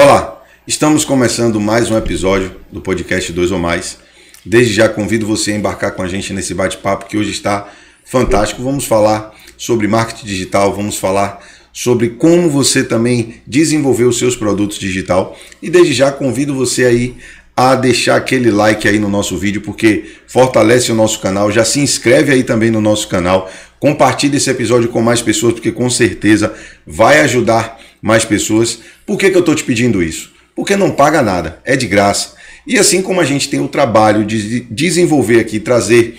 Olá, estamos começando mais um episódio do podcast 2 ou Mais. Desde já convido você a embarcar com a gente nesse bate-papo que hoje está fantástico. Vamos falar sobre marketing digital, vamos falar sobre como você também desenvolver os seus produtos digital. E desde já convido você aí a deixar aquele like aí no nosso vídeo, porque fortalece o nosso canal. Já se inscreve aí também no nosso canal. Compartilhe esse episódio com mais pessoas, porque com certeza vai ajudar mais pessoas. Por que eu estou te pedindo isso? Porque não paga nada, é de graça. E assim como a gente tem o trabalho de desenvolver aqui, trazer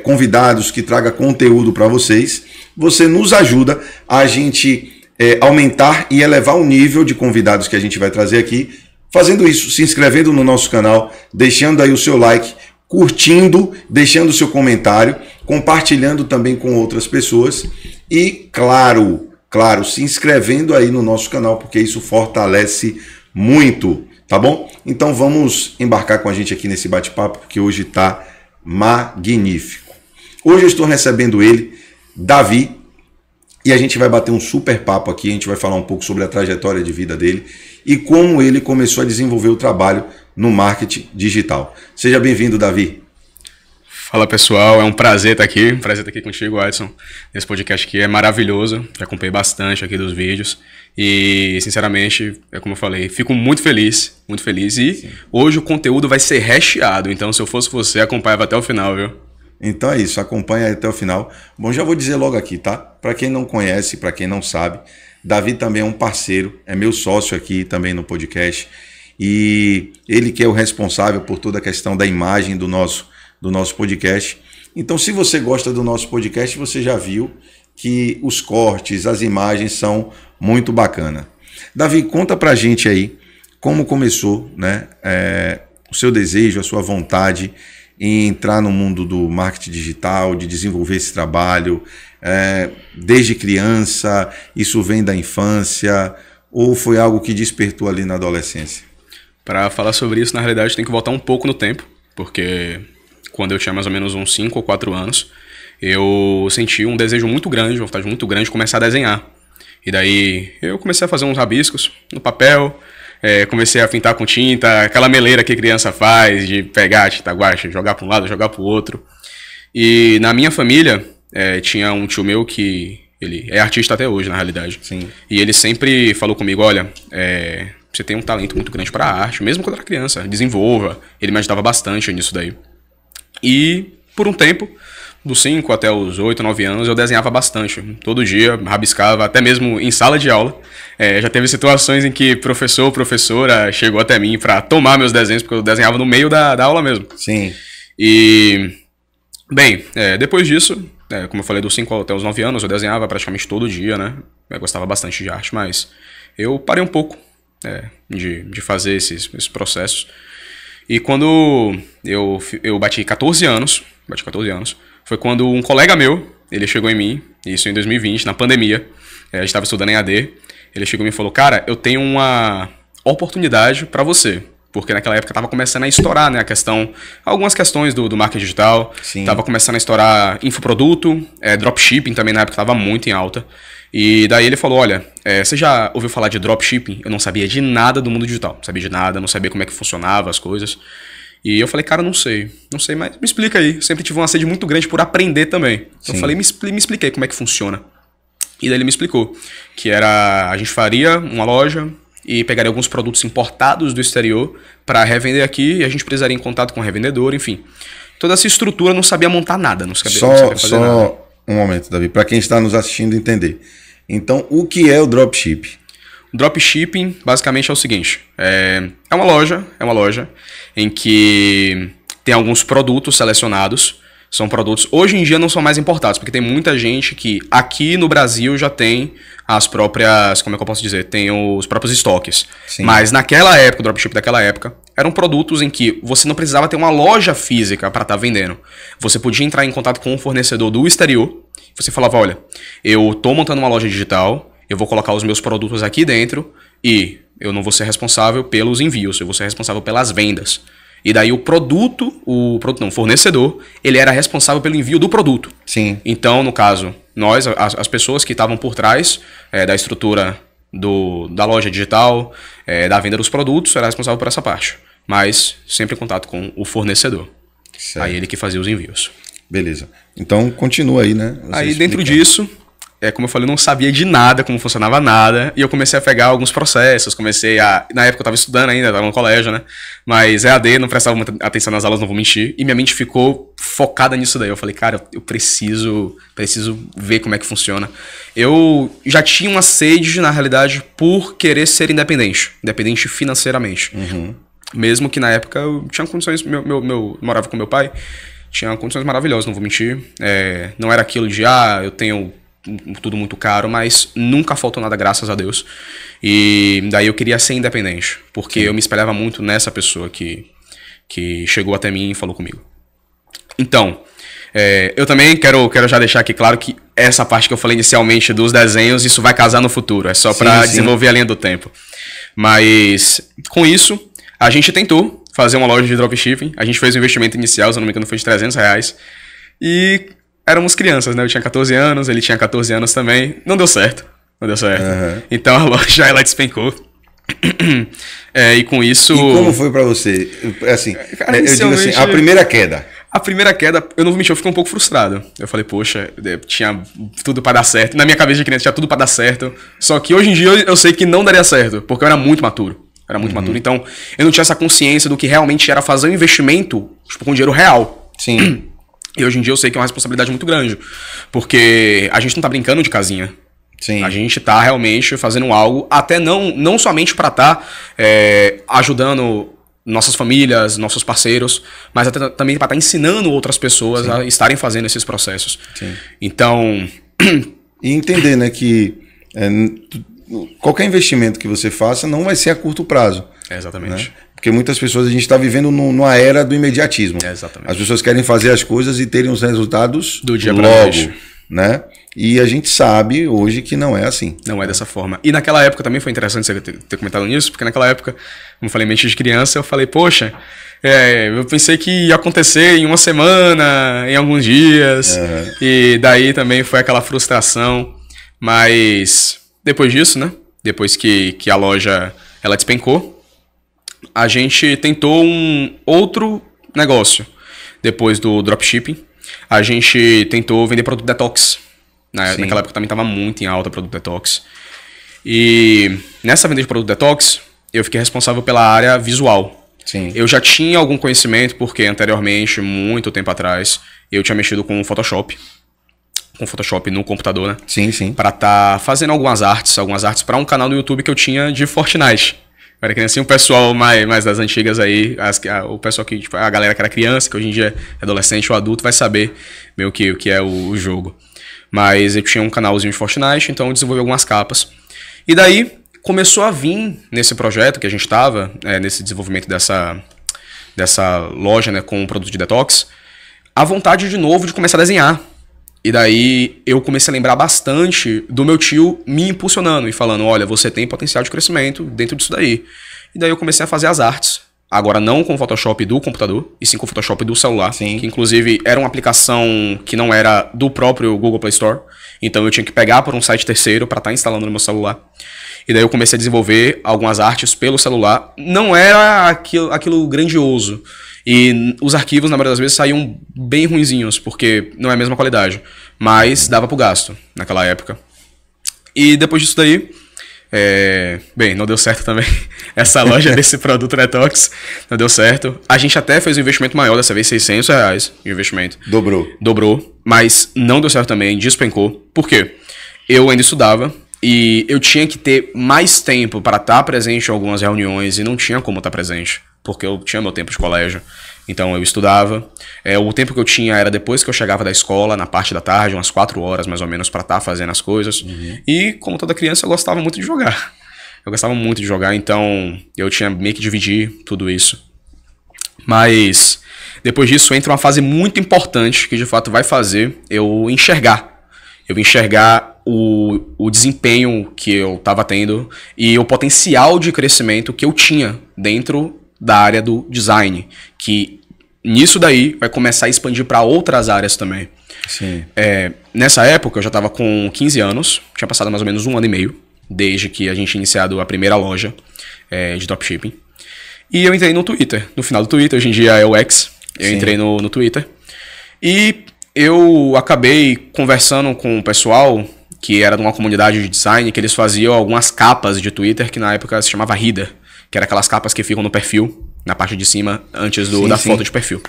convidados que traga conteúdo para vocês, você nos ajuda a gente aumentar e elevar o nível de convidados que a gente vai trazer aqui, fazendo isso, se inscrevendo no nosso canal, deixando aí o seu like, curtindo, deixando o seu comentário, compartilhando também com outras pessoas e, claro, se inscrevendo aí no nosso canal, porque isso fortalece muito, tá bom? Então vamos embarcar com a gente aqui nesse bate-papo, porque hoje está magnífico. Hoje eu estou recebendo ele, Davi, e a gente vai bater um super papo aqui, a gente vai falar um pouco sobre a trajetória de vida dele e como ele começou a desenvolver o trabalho no marketing digital. Seja bem-vindo, Davi. Fala pessoal, é um prazer estar aqui contigo, Adson. Esse podcast aqui é maravilhoso, já acompanhei bastante aqui dos vídeos e sinceramente, é como eu falei, fico muito feliz e sim, hoje o conteúdo vai ser recheado, então se eu fosse você, acompanhava até o final, viu? Então é isso, acompanha até o final. Bom, já vou dizer logo aqui, tá? Para quem não conhece, para quem não sabe, Davi também é um parceiro, é meu sócio aqui também no podcast e ele que é o responsável por toda a questão da imagem do nosso podcast. Então, se você gosta do nosso podcast, você já viu que os cortes, as imagens são muito bacana. Davi, conta pra gente aí como começou, né, o seu desejo, a sua vontade em entrar no mundo do marketing digital, de desenvolver esse trabalho, desde criança, isso vem da infância, ou foi algo que despertou ali na adolescência? Para falar sobre isso, na realidade, tem que voltar um pouco no tempo, porque quando eu tinha mais ou menos uns 5 ou 4 anos, eu senti um desejo muito grande, uma vontade muito grande de começar a desenhar. E daí eu comecei a fazer uns rabiscos no papel, comecei a pintar com tinta, aquela meleira que criança faz, de pegar a tinta guache, jogar para um lado, jogar para o outro. E na minha família, tinha um tio meu que ele é artista até hoje, na realidade. Sim. E ele sempre falou comigo, olha, você tem um talento muito grande para a arte, mesmo quando era criança, desenvolva. Ele me ajudava bastante nisso daí. E por um tempo, dos 5 até os 8, 9 anos, eu desenhava bastante. Todo dia, rabiscava, até mesmo em sala de aula. Já teve situações em que professor ou professora chegou até mim para tomar meus desenhos, porque eu desenhava no meio da aula mesmo. Sim. E, bem, depois disso, como eu falei, dos 5 até os 9 anos, eu desenhava praticamente todo dia, né? Eu gostava bastante de arte, mas eu parei um pouco de fazer esses processos. E quando eu bati 14 anos, foi quando um colega meu, ele chegou em mim, isso em 2020, na pandemia, a gente estava estudando em AD, ele chegou em mim e falou, cara, eu tenho uma oportunidade para você, porque naquela época estava começando a estourar, né, algumas questões do marketing digital, estava começando a estourar infoproduto, dropshipping também na época estava muito em alta. E daí ele falou, olha, você já ouviu falar de dropshipping? Eu não sabia de nada do mundo digital, não sabia de nada, não sabia como é que funcionava as coisas. E eu falei, cara, não sei, mas me explica aí. Eu sempre tive uma sede muito grande por aprender também. Então eu falei, me expliquei como é que funciona. E daí ele me explicou que a gente faria uma loja e pegaria alguns produtos importados do exterior para revender aqui e a gente precisaria em contato com o revendedor, enfim. Toda essa estrutura, não sabia montar nada, não sabia fazer nada. Um momento, Davi, para quem está nos assistindo entender. Então, o que é o dropshipping? O dropshipping, basicamente, é o seguinte. É uma loja em que tem alguns produtos selecionados. São produtos, hoje em dia não são mais importados, porque tem muita gente que aqui no Brasil já tem as próprias, como é que eu posso dizer, tem os próprios estoques. Sim. Mas naquela época, o dropshipping daquela época, eram produtos em que você não precisava ter uma loja física para estar vendendo. Você podia entrar em contato com um fornecedor do exterior, você falava, olha, eu tô montando uma loja digital, eu vou colocar os meus produtos aqui dentro e eu não vou ser responsável pelos envios, eu vou ser responsável pelas vendas. E daí o fornecedor, ele era responsável pelo envio do produto. Sim. Então, no caso, as pessoas que estavam por trás da estrutura da loja digital, da venda dos produtos, eu era responsável por essa parte. Mas sempre em contato com o fornecedor. Certo. Aí ele que fazia os envios. Beleza. Então continua aí, né? Aí dentro disso, como eu falei, eu não sabia de nada, como funcionava nada, e eu comecei a pegar alguns processos, na época eu estava estudando ainda, estava no colégio, né? Mas EAD, não prestava muita atenção nas aulas, não vou mentir, e minha mente ficou focada nisso daí. Eu falei, cara, eu preciso ver como é que funciona. Eu já tinha uma sede, na realidade, por querer ser independente financeiramente. Uhum. Mesmo que na época eu tinha condições, morava com meu pai, tinha condições maravilhosas, não vou mentir. Não era aquilo de, eu tenho tudo muito caro, mas nunca faltou nada, graças a Deus. E daí eu queria ser independente, porque eu me espelhava muito nessa pessoa que chegou até mim e falou comigo. Então, eu também quero já deixar aqui claro que essa parte que eu falei inicialmente dos desenhos, isso vai casar no futuro, é só para desenvolver a linha do tempo. Mas, com isso, a gente tentou fazer uma loja de dropshipping, a gente fez um investimento inicial, se eu não me engano foi de R$300, e éramos crianças, né? Eu tinha 14 anos, ele tinha 14 anos também, não deu certo. Uhum. Então a loja, ela despencou. E com isso... E como foi pra você? Assim, cara, eu digo assim, a primeira queda. A primeira queda, eu não vou mentir, eu fiquei um pouco frustrado. Eu falei, poxa, tinha tudo pra dar certo. Na minha cabeça de criança tinha tudo pra dar certo. Só que hoje em dia eu sei que não daria certo, porque eu era muito maturo. Então eu não tinha essa consciência do que realmente era fazer um investimento, tipo, com dinheiro real. Sim. E hoje em dia eu sei que é uma responsabilidade muito grande. Porque a gente não tá brincando de casinha. Sim. A gente tá realmente fazendo algo, até não somente pra ajudando nossas famílias, nossos parceiros, mas até também para estar ensinando outras pessoas a estarem fazendo esses processos. Sim. Então... E entender, né, que qualquer investimento que você faça não vai ser a curto prazo. Exatamente. Né? Porque muitas pessoas, a gente está vivendo numa era do imediatismo. Exatamente. As pessoas querem fazer as coisas e terem os resultados do dia logo, né? E a gente sabe hoje que não é assim. Não é dessa forma. E naquela época também foi interessante você ter comentado nisso, porque naquela época, como eu falei, mente de criança, eu falei, poxa, eu pensei que ia acontecer em uma semana, em alguns dias, e daí também foi aquela frustração. Mas depois disso, né? Depois que a loja ela despencou, a gente tentou um outro negócio. Depois do dropshipping, a gente tentou vender produto detox. Naquela época também estava muito em alta produto detox. E nessa venda de produto detox, eu fiquei responsável pela área visual. Sim. Eu já tinha algum conhecimento, porque anteriormente, muito tempo atrás, eu tinha mexido com Photoshop. Com Photoshop no computador, né? Sim, sim. Para estar fazendo algumas artes para um canal no YouTube que eu tinha de Fortnite. Era que assim, o pessoal mais das antigas aí, o pessoal que, tipo, a galera que era criança, que hoje em dia é adolescente ou adulto, vai saber meio que o que é o jogo. Mas eu tinha um canalzinho de Fortnite, então eu desenvolvi algumas capas. E daí começou a vir nesse projeto que a gente estava, nesse desenvolvimento dessa loja, né, com o produto de detox, a vontade de novo de começar a desenhar. E daí eu comecei a lembrar bastante do meu tio me impulsionando e falando, olha, você tem potencial de crescimento dentro disso daí. E daí eu comecei a fazer as artes. Agora não com o Photoshop do computador, e sim com o Photoshop do celular. Sim. Que inclusive era uma aplicação que não era do próprio Google Play Store. Então eu tinha que pegar por um site terceiro para estar instalando no meu celular. E daí eu comecei a desenvolver algumas artes pelo celular. Não era aquilo grandioso. E os arquivos, na maioria das vezes, saíam bem ruinzinhos, porque não é a mesma qualidade. Mas dava pro gasto naquela época. E depois disso daí... bem, não deu certo também. Essa loja desse produto Detox não deu certo. A gente até fez um investimento maior, dessa vez R$600 de investimento. Dobrou, mas não deu certo também, despencou. Por quê? Eu ainda estudava e eu tinha que ter mais tempo para estar presente em algumas reuniões e não tinha como estar presente, porque eu tinha meu tempo de colégio. Então eu estudava. O tempo que eu tinha era depois que eu chegava da escola, na parte da tarde, umas 4 horas mais ou menos, para estar fazendo as coisas. E como toda criança, eu gostava muito de jogar. Então eu tinha meio que dividir tudo isso. Mas depois disso entra uma fase muito importante que de fato vai fazer eu enxergar. O desempenho que eu estava tendo e o potencial de crescimento que eu tinha dentro da área do design, que nisso daí vai começar a expandir para outras áreas também. Sim. Nessa época eu já estava com 15 anos, tinha passado mais ou menos 1 ano e meio. desde que a gente tinha iniciado a primeira loja de dropshipping. E eu entrei no Twitter, no final do Twitter, hoje em dia é o X, eu entrei no Twitter. E eu acabei conversando com o pessoal que era de uma comunidade de design, que eles faziam algumas capas de Twitter, que na época se chamava Reader, que era aquelas capas que ficam no perfil, na parte de cima, antes da foto de perfil.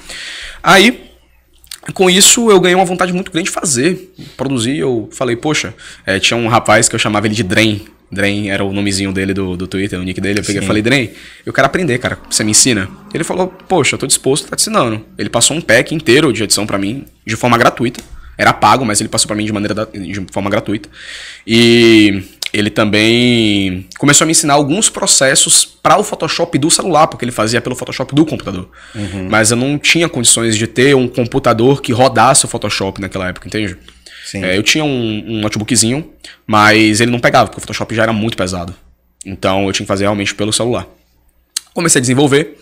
Aí, com isso, eu ganhei uma vontade muito grande de fazer, produzir. Eu falei, poxa, tinha um rapaz que eu chamava ele de Dren. Dren era o nomezinho dele do Twitter, o nick dele. Eu peguei e falei, Dren, eu quero aprender, cara, você me ensina? Ele falou, poxa, eu tô disposto a tá te ensinando. Ele passou um pack inteiro de edição pra mim, de forma gratuita. Era pago, mas ele passou pra mim de forma gratuita. E ele também começou a me ensinar alguns processos para o Photoshop do celular, porque ele fazia pelo Photoshop do computador. Mas eu não tinha condições de ter um computador que rodasse o Photoshop naquela época, entende? Eu tinha um notebookzinho, mas ele não pegava, porque o Photoshop já era muito pesado. Então eu tinha que fazer realmente pelo celular. Comecei a desenvolver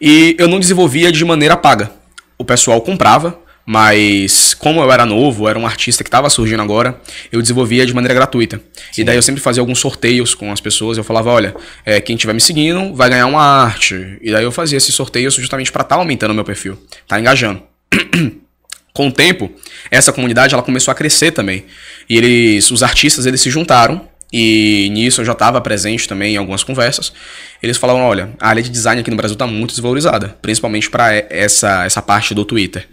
e eu não desenvolvia de maneira paga. O pessoal comprava, mas como eu era novo, era um artista que estava surgindo agora, eu desenvolvia de maneira gratuita. E daí eu sempre fazia alguns sorteios com as pessoas. Eu falava, olha, quem estiver me seguindo vai ganhar uma arte. E daí eu fazia esses sorteios justamente para estar aumentando o meu perfil, tá engajando. Com o tempo, essa comunidade ela começou a crescer também. E os artistas eles se juntaram. E nisso eu já estava presente também em algumas conversas. Eles falaram, olha, a área de design aqui no Brasil está muito desvalorizada, principalmente para essa parte do Twitter.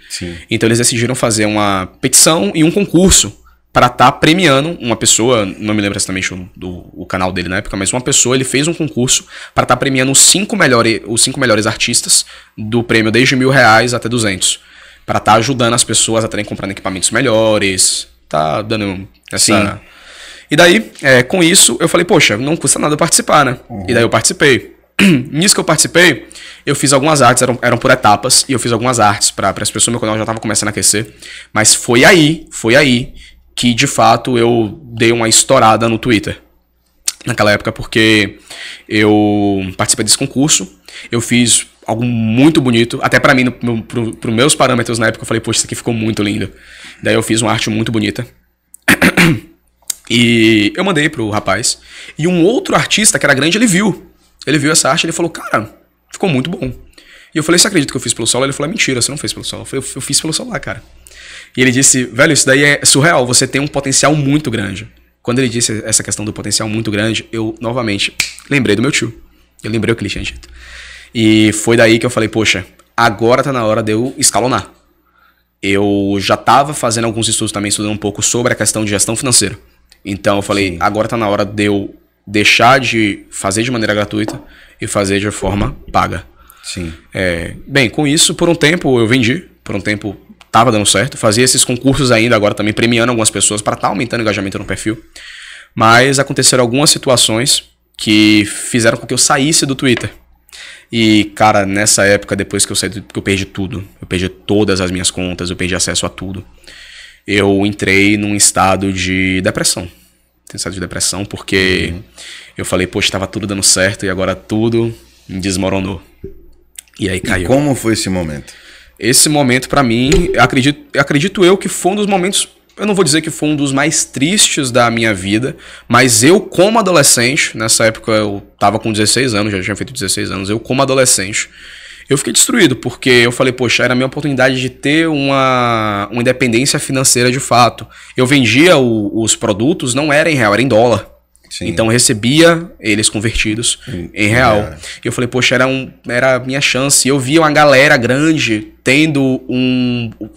Então eles decidiram fazer uma petição e um concurso para estar premiando uma pessoa, não me lembro exatamente o canal dele na época, mas uma pessoa, ele fez um concurso para estar premiando os 5 melhores artistas do prêmio desde R$1.000 até 200, para estar ajudando as pessoas a terem comprando equipamentos melhores, tá dando essa... E daí, com isso, eu falei, poxa, não custa nada participar, né? E daí eu participei. Nisso que eu participei, eu fiz algumas artes, eram por etapas, e eu fiz algumas artes para as pessoas, meu canal já estava começando a aquecer. Mas foi aí que, de fato, eu dei uma estourada no Twitter. Naquela época, porque eu participei desse concurso, eu fiz algo muito bonito, até para mim, pros meus parâmetros na época, eu falei, poxa, isso aqui ficou muito lindo. Daí eu fiz uma arte muito bonita. E eu mandei pro rapaz. E um outro artista que era grande, ele viu essa arte, ele falou, cara, ficou muito bom. E eu falei, você acredita que eu fiz pelo celular? Ele falou, mentira, você não fez pelo celular. Eu falei, eu fiz pelo celular, cara. E ele disse, velho, isso daí é surreal, você tem um potencial muito grande. Quando ele disse essa questão do potencial muito grande, eu novamente lembrei do meu tio. Eu lembrei o que ele tinha dito. E foi daí que eu falei, poxa, agora tá na hora de eu escalonar. Eu já tava fazendo alguns estudos também, estudando um pouco sobre a questão de gestão financeira. Então eu falei, agora tá na hora de eu deixar de fazer de maneira gratuita e fazer de forma paga. Bem, com isso, por um tempo eu vendi, por um tempo tava dando certo, fazia esses concursos ainda, agora também premiando algumas pessoas para estar aumentando o engajamento no perfil. Mas aconteceram algumas situações que fizeram com que eu saísse do Twitter. E, cara, nessa época, depois que eu saí, que eu perdi tudo, eu perdi todas as minhas contas, eu perdi acesso a tudo. Eu entrei num estado de depressão. Porque eu falei, poxa, estava tudo dando certo e agora tudo desmoronou. E aí caiu. E como foi esse momento? Esse momento, pra mim, acredito eu que foi um dos momentos... Eu não vou dizer que foi um dos mais tristes da minha vida, mas eu, como adolescente, nessa época eu tava com 16 anos, já tinha feito 16 anos, eu como adolescente... Eu fiquei destruído, porque eu falei, poxa, era a minha oportunidade de ter uma independência financeira de fato. Eu vendia os produtos, não era em real, era em dólar. Então eu recebia eles convertidos em real. E eu falei, poxa, era a minha chance. E eu via uma galera grande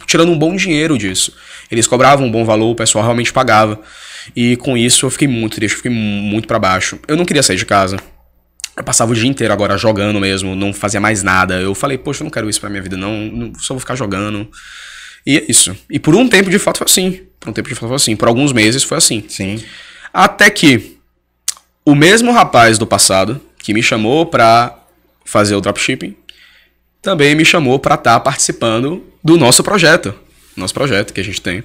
tirando um bom dinheiro disso. Eles cobravam um bom valor, o pessoal realmente pagava. E com isso eu fiquei muito triste, eu fiquei muito pra baixo. Eu não queria sair de casa. Eu passava o dia inteiro agora jogando mesmo, não fazia mais nada. Eu falei, poxa, eu não quero isso pra minha vida, não, só vou ficar jogando. E é isso. E por um tempo, de fato, foi assim. Por alguns meses foi assim. Até que o mesmo rapaz do passado, que me chamou pra fazer o dropshipping, também me chamou pra estar participando do nosso projeto. Que a gente tem.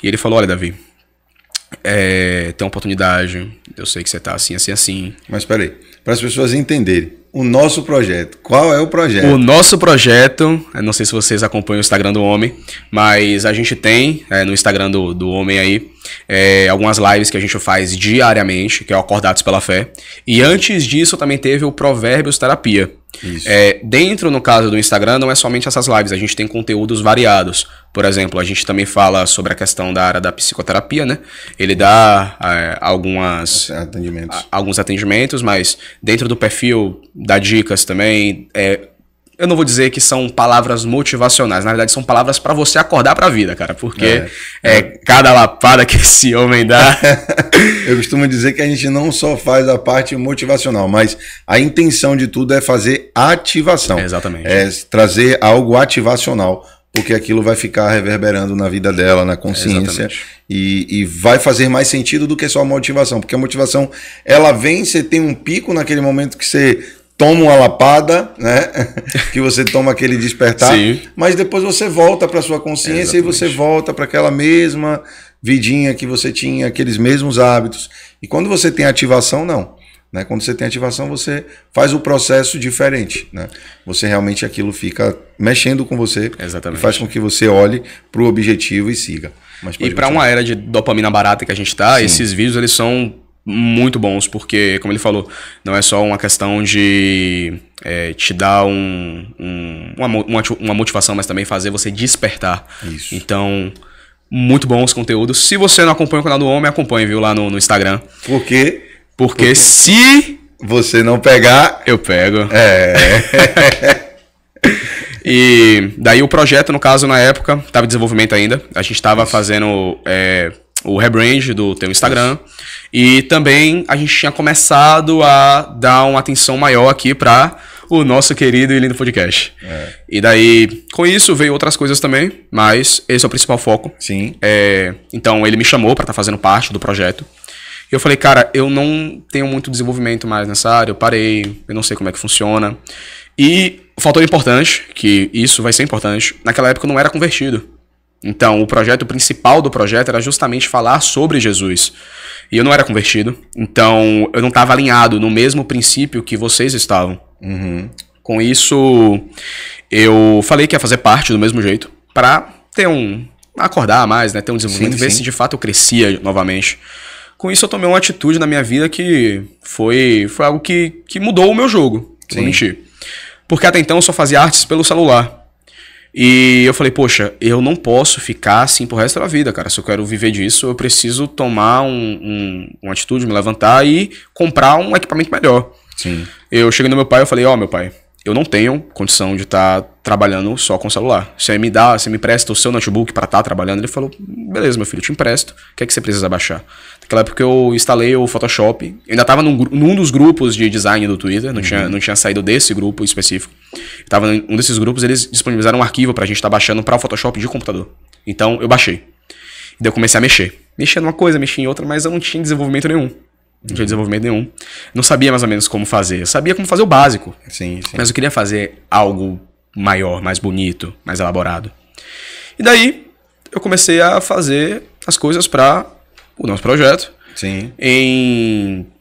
E ele falou, olha, Davi, tem uma oportunidade, eu sei que você tá assim. Mas peraí, para as pessoas entenderem, o nosso projeto, qual é o projeto? O nosso projeto, eu não sei se vocês acompanham o Instagram do Homem, mas a gente tem no Instagram do Homem aí, algumas lives que a gente faz diariamente, que é o Acordados pela Fé. E antes disso também teve o Provérbios Terapia. Dentro, no caso do Instagram, não é somente essas lives, a gente tem conteúdos variados. Por exemplo, a gente também fala sobre a questão da área da psicoterapia, né? Ele dá alguns atendimentos, mas dentro do perfil dá dicas também. Eu não vou dizer que são palavras motivacionais, na verdade são palavras para você acordar pra vida, cara, porque cada lapada que esse homem dá. Eu costumo dizer que a gente não só faz a parte motivacional, mas a intenção de tudo é fazer ativação. Exatamente. É trazer algo ativacional, porque aquilo vai ficar reverberando na vida dela, na consciência, e vai fazer mais sentido do que só a motivação, porque a motivação, ela vem, você tem um pico naquele momento que você toma uma lapada, né? Que você toma aquele despertar, Sim. Mas depois você volta para sua consciência. Exatamente. E você volta para aquela mesma vidinha que você tinha, aqueles mesmos hábitos. E quando você tem ativação, não. Né? Quando você tem ativação, você faz o processo diferente. Né? Você realmente aquilo fica mexendo com você. Exatamente. E faz com que você olhe para o objetivo e siga. E para uma era de dopamina barata que a gente está, esses vídeos eles são muito bons, porque, como ele falou, não é só uma questão de te dar uma motivação, mas também fazer você despertar. Isso. Então, muito bons conteúdos. Se você não acompanha o canal do homem, acompanhe, viu, lá no Instagram. Por quê? Porque se você não pegar, eu pego. E daí o projeto, no caso, na época, estava em desenvolvimento ainda. A gente estava fazendo o rebrand do teu Instagram. E também a gente tinha começado a dar uma atenção maior aqui para o nosso querido e lindo podcast. E daí, com isso, veio outras coisas também, mas esse é o principal foco. Sim. Então, ele me chamou para estar fazendo parte do projeto. E eu falei, cara, eu não tenho muito desenvolvimento mais nessa área, eu parei, eu não sei como é que funciona. E o fator importante, que isso vai ser importante, naquela época eu não era convertido. Então, o projeto principal do projeto era justamente falar sobre Jesus. E eu não era convertido, então eu não estava alinhado no mesmo princípio que vocês estavam. Uhum. Com isso, eu falei que ia fazer parte do mesmo jeito, para ter acordar mais, né, ter um desenvolvimento, ver se de fato eu crescia novamente. Com isso, eu tomei uma atitude na minha vida que foi algo que mudou o meu jogo, não vou mentir. Porque até então eu só fazia artes pelo celular. E eu falei, poxa, eu não posso ficar assim pro resto da vida, cara. Se eu quero viver disso, eu preciso tomar uma atitude, me levantar e comprar um equipamento melhor. Sim. Eu cheguei no meu pai e falei, meu pai, eu não tenho condição de estar trabalhando só com celular. Você me empresta o seu notebook para estar trabalhando? Ele falou, beleza, meu filho, eu te empresto. O que é que você precisa baixar? Naquela época eu instalei o Photoshop. Eu ainda estava num dos grupos de design do Twitter, não tinha saído desse grupo específico. Estava em um desses grupos, eles disponibilizaram um arquivo pra gente estar baixando para o Photoshop de computador. Então eu baixei. E daí eu comecei a mexer. Mexia numa coisa, mexia em outra, mas eu não tinha desenvolvimento nenhum. Não tinha desenvolvimento nenhum. Não sabia mais ou menos como fazer. Eu sabia como fazer o básico. Sim. Mas eu queria fazer algo maior, mais bonito, mais elaborado. E daí eu comecei a fazer as coisas para o nosso projeto. Sim.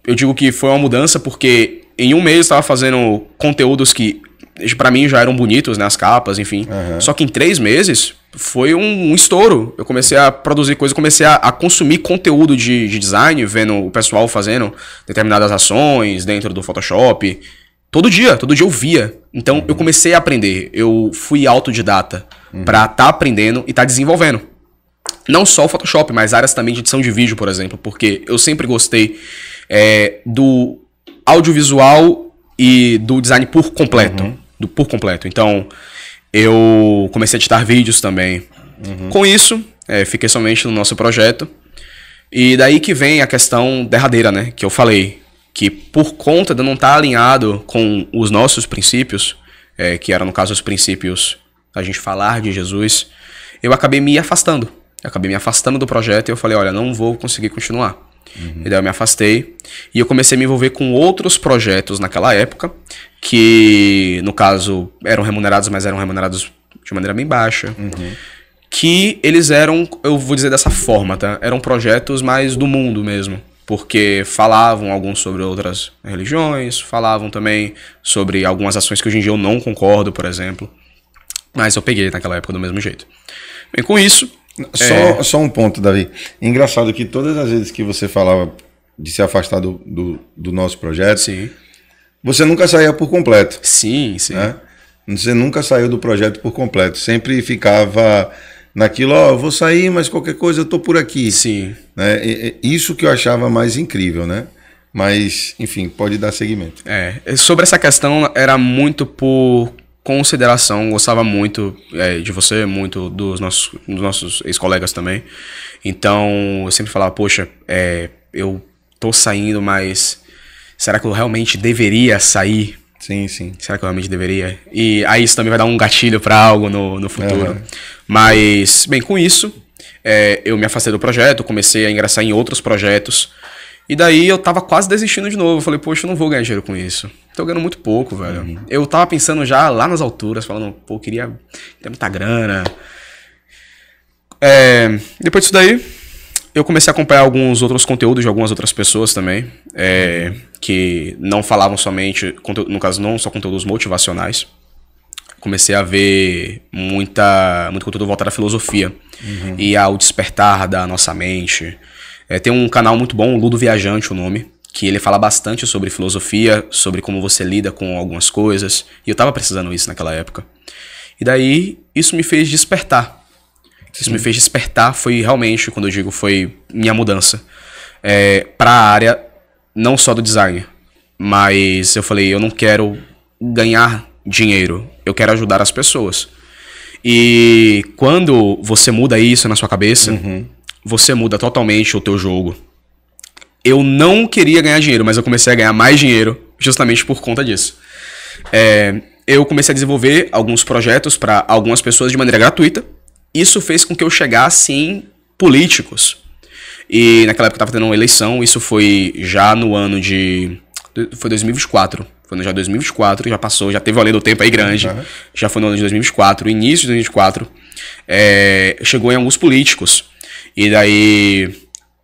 Eu digo que foi uma mudança porque em um mês eu estava fazendo conteúdos que para mim já eram bonitos, né, as capas, enfim. Uhum. Só que em 3 meses foi um estouro. Eu comecei a produzir coisas, comecei a consumir conteúdo de design, vendo o pessoal fazendo determinadas ações dentro do Photoshop. Todo dia eu via. Então eu comecei a aprender. Eu fui autodidata para estar aprendendo e estar desenvolvendo. Não só o Photoshop, mas áreas também de edição de vídeo, por exemplo. Porque eu sempre gostei do audiovisual e do design por completo. Por completo. Então, eu comecei a editar vídeos também. Com isso, fiquei somente no nosso projeto. E daí que vem a questão derradeira, né? Que eu falei. Que por conta de eu não estar alinhado com os nossos princípios, que eram, no caso, os princípios da gente falar de Jesus, eu acabei me afastando. Eu acabei me afastando do projeto e eu falei, olha, não vou conseguir continuar. E daí eu me afastei e eu comecei a me envolver com outros projetos naquela época, que no caso eram remunerados, mas eram remunerados de maneira bem baixa. Que eles eram, eu vou dizer dessa forma, tá? Eram projetos mais do mundo mesmo. Porque falavam alguns sobre outras religiões, falavam também sobre algumas ações que hoje em dia eu não concordo, por exemplo. Mas eu peguei naquela época do mesmo jeito. Bem, com isso, Só um ponto, Davi. Engraçado que todas as vezes que você falava de se afastar do nosso projeto, Sim. Você nunca saía por completo. Sim, sim. Né? Você nunca saiu do projeto por completo. Sempre ficava naquilo, eu vou sair, mas qualquer coisa eu tô por aqui. Sim. Né? Isso que eu achava mais incrível, né? Mas, enfim, pode dar seguimento. Sobre essa questão, era muito por consideração, gostava muito de você, muito dos nossos ex-colegas também. Então, eu sempre falava, poxa, eu tô saindo, mas será que eu realmente deveria sair? Sim, sim. Será que eu realmente deveria? E aí isso também vai dar um gatilho para algo no futuro. Uhum. Mas, bem, com isso, eu me afastei do projeto, comecei a ingressar em outros projetos. E daí eu tava quase desistindo de novo. Eu falei, poxa, eu não vou ganhar dinheiro com isso. Tô ganhando muito pouco, velho. Uhum. Eu tava pensando já lá nas alturas, falando, pô, eu queria ter muita grana. Depois disso daí, eu comecei a acompanhar alguns outros conteúdos de algumas outras pessoas também, que não falavam somente, no caso, não só conteúdos motivacionais. Comecei a ver muito conteúdo voltado à filosofia e ao despertar da nossa mente. Tem um canal muito bom, Ludo Viajante, o nome, que ele fala bastante sobre filosofia, sobre como você lida com algumas coisas. E eu tava precisando disso naquela época. E daí, isso me fez despertar. Isso me fez despertar, foi realmente, quando eu digo, foi minha mudança. Para a área, não só do design, mas eu falei, eu não quero ganhar dinheiro, eu quero ajudar as pessoas. E quando você muda isso na sua cabeça, você muda totalmente o teu jogo. Eu não queria ganhar dinheiro, mas eu comecei a ganhar mais dinheiro justamente por conta disso. Eu comecei a desenvolver alguns projetos para algumas pessoas de maneira gratuita. Isso fez com que eu chegasse em políticos. E naquela época eu estava tendo uma eleição, isso foi já no ano de... Foi 2024. Foi no já 2024, já passou, já teve uma linha do tempo aí grande. Já foi no ano de 2024, início de 2024. Chegou em alguns políticos. E daí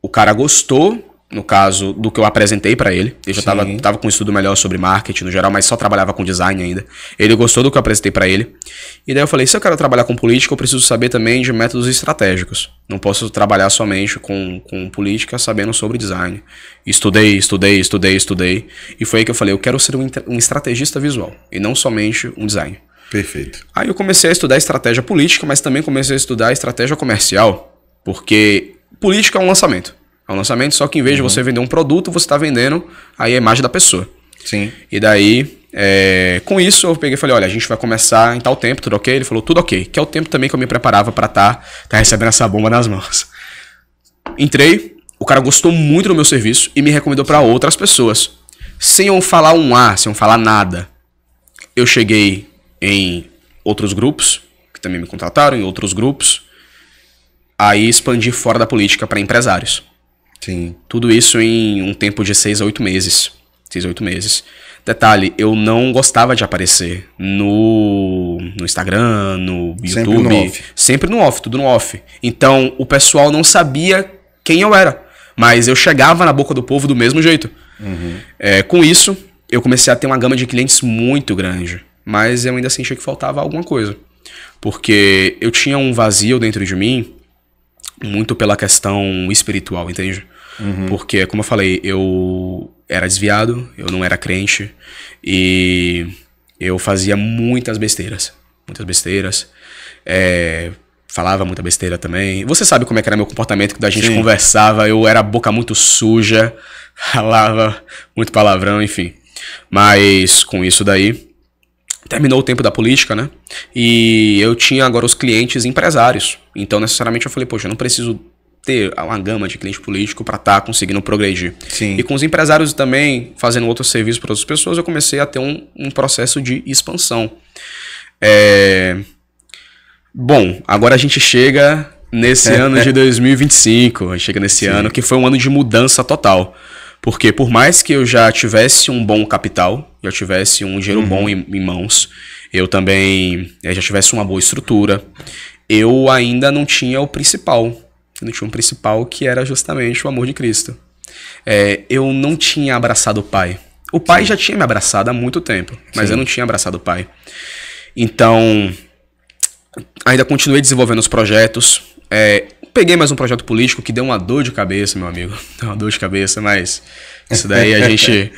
o cara gostou, no caso, do que eu apresentei pra ele. Ele já tava com um estudo melhor sobre marketing no geral, mas só trabalhava com design ainda. Ele gostou do que eu apresentei pra ele. E daí eu falei, se eu quero trabalhar com política, eu preciso saber também de métodos estratégicos. Não posso trabalhar somente com política sabendo sobre design. Estudei. E foi aí que eu falei, eu quero ser um estrategista visual e não somente um design. Perfeito. Aí eu comecei a estudar estratégia política, mas também comecei a estudar estratégia comercial. Porque política é um lançamento. É um lançamento, só que em vez de você vender um produto, você está vendendo aí a imagem da pessoa. Sim. E daí, com isso, eu peguei e falei, olha, a gente vai começar em tal tempo, tudo ok? Ele falou, tudo ok. Que é o tempo também que eu me preparava para tá recebendo essa bomba nas mãos. Entrei, o cara gostou muito do meu serviço e me recomendou para outras pessoas. Sem eu falar sem eu falar nada. Eu cheguei em outros grupos, que também me contrataram, em outros grupos. Aí expandi fora da política para empresários. Sim. Tudo isso em um tempo de 6 a 8 meses. 6 a 8 meses. Detalhe, eu não gostava de aparecer no Instagram, no YouTube. Sempre no off. Sempre no off, tudo no off. Então, o pessoal não sabia quem eu era. Mas eu chegava na boca do povo do mesmo jeito. Com isso, eu comecei a ter uma gama de clientes muito grande. Mas eu ainda sentia que faltava alguma coisa. Porque eu tinha um vazio dentro de mim, muito pela questão espiritual, entende? Porque, como eu falei, eu era desviado, eu não era crente e eu fazia muitas besteiras. Falava muita besteira também. Você sabe como é que era meu comportamento quando a gente conversava, eu era boca muito suja, falava muito palavrão, enfim. Mas com isso daí, terminou o tempo da política, né? E eu tinha agora os clientes empresários. Então, necessariamente, eu falei, poxa, eu não preciso ter uma gama de cliente político para estar conseguindo progredir. Sim. E com os empresários também, fazendo outros serviços para outras pessoas, eu comecei a ter um processo de expansão. Bom, agora a gente chega nesse ano de 2025. A gente chega nesse ano que foi um ano de mudança total. Porque por mais que eu já tivesse um bom capital, já tivesse um dinheiro bom em mãos, eu também já tivesse uma boa estrutura, eu ainda não tinha o principal. Eu não tinha um principal que era justamente o amor de Cristo. Eu não tinha abraçado o Pai. O Pai já tinha me abraçado há muito tempo, mas eu não tinha abraçado o Pai. Então, ainda continuei desenvolvendo os projetos. Peguei mais um projeto político que deu uma dor de cabeça, meu amigo. Deu uma dor de cabeça, mas isso daí a gente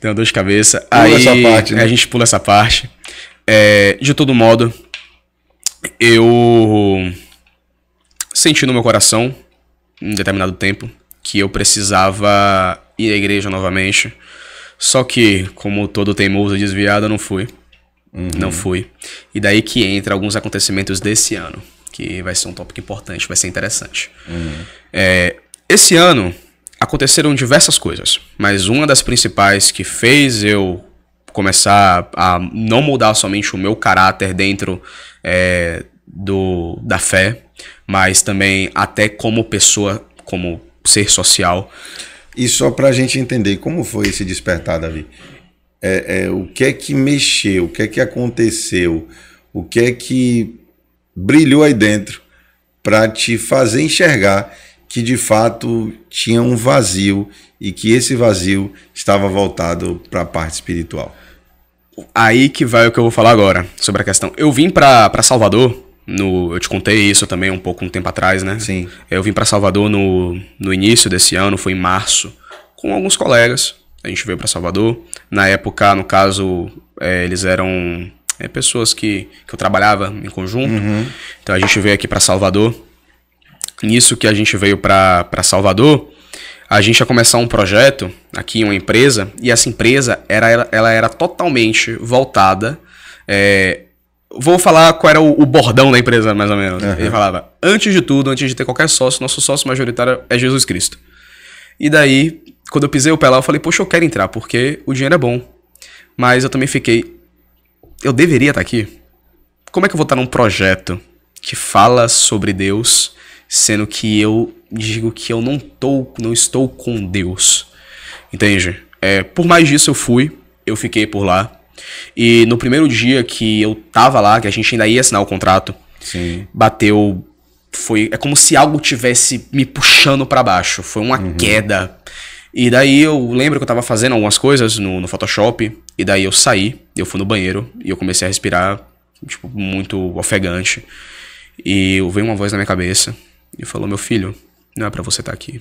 deu uma dor de cabeça. Pula essa parte, né? A gente pula essa parte. De todo modo, eu senti no meu coração, em determinado tempo, que eu precisava ir à igreja novamente. Só que, como todo teimoso desviado, eu não fui. Não fui. E daí que entra alguns acontecimentos desse ano, que vai ser um tópico importante, vai ser interessante. Esse ano aconteceram diversas coisas, mas uma das principais que fez eu começar a não mudar somente o meu caráter dentro da fé, mas também até como pessoa, como ser social. E só pra gente entender, como foi esse despertar, Davi? O que é que mexeu, o que é que aconteceu, o que é que brilhou aí dentro para te fazer enxergar que de fato tinha um vazio e que esse vazio estava voltado para a parte espiritual? Aí que vai o que eu vou falar agora sobre a questão. Eu vim para Salvador, eu te contei isso também um tempo atrás, né? Sim. Eu vim para Salvador no início desse ano, foi em março, com alguns colegas. A gente veio para Salvador. Na época, no caso, eles eram pessoas que eu trabalhava em conjunto. Então a gente veio aqui para Salvador. Nisso que a gente veio para Salvador, a gente ia começar um projeto aqui em uma empresa, e essa empresa ela era totalmente voltada. Vou falar qual era o bordão da empresa, mais ou menos. Ele falava: antes de tudo, antes de ter qualquer sócio, nosso sócio majoritário é Jesus Cristo. E daí, quando eu pisei o pé lá, eu falei: poxa, eu quero entrar, porque o dinheiro é bom. Mas eu também fiquei: eu deveria estar aqui? Como é que eu vou estar num projeto que fala sobre Deus, sendo que eu digo que eu não estou com Deus? Entende? Por mais disso eu fiquei por lá. E no primeiro dia que eu tava lá, que a gente ainda ia assinar o contrato, Sim. bateu... É como se algo tivesse me puxando pra baixo. Foi uma queda. E daí eu lembro que eu tava fazendo algumas coisas no Photoshop. E daí eu saí, eu fui no banheiro e eu comecei a respirar, tipo, muito ofegante. E veio uma voz na minha cabeça e falou: meu filho, não é pra você estar aqui.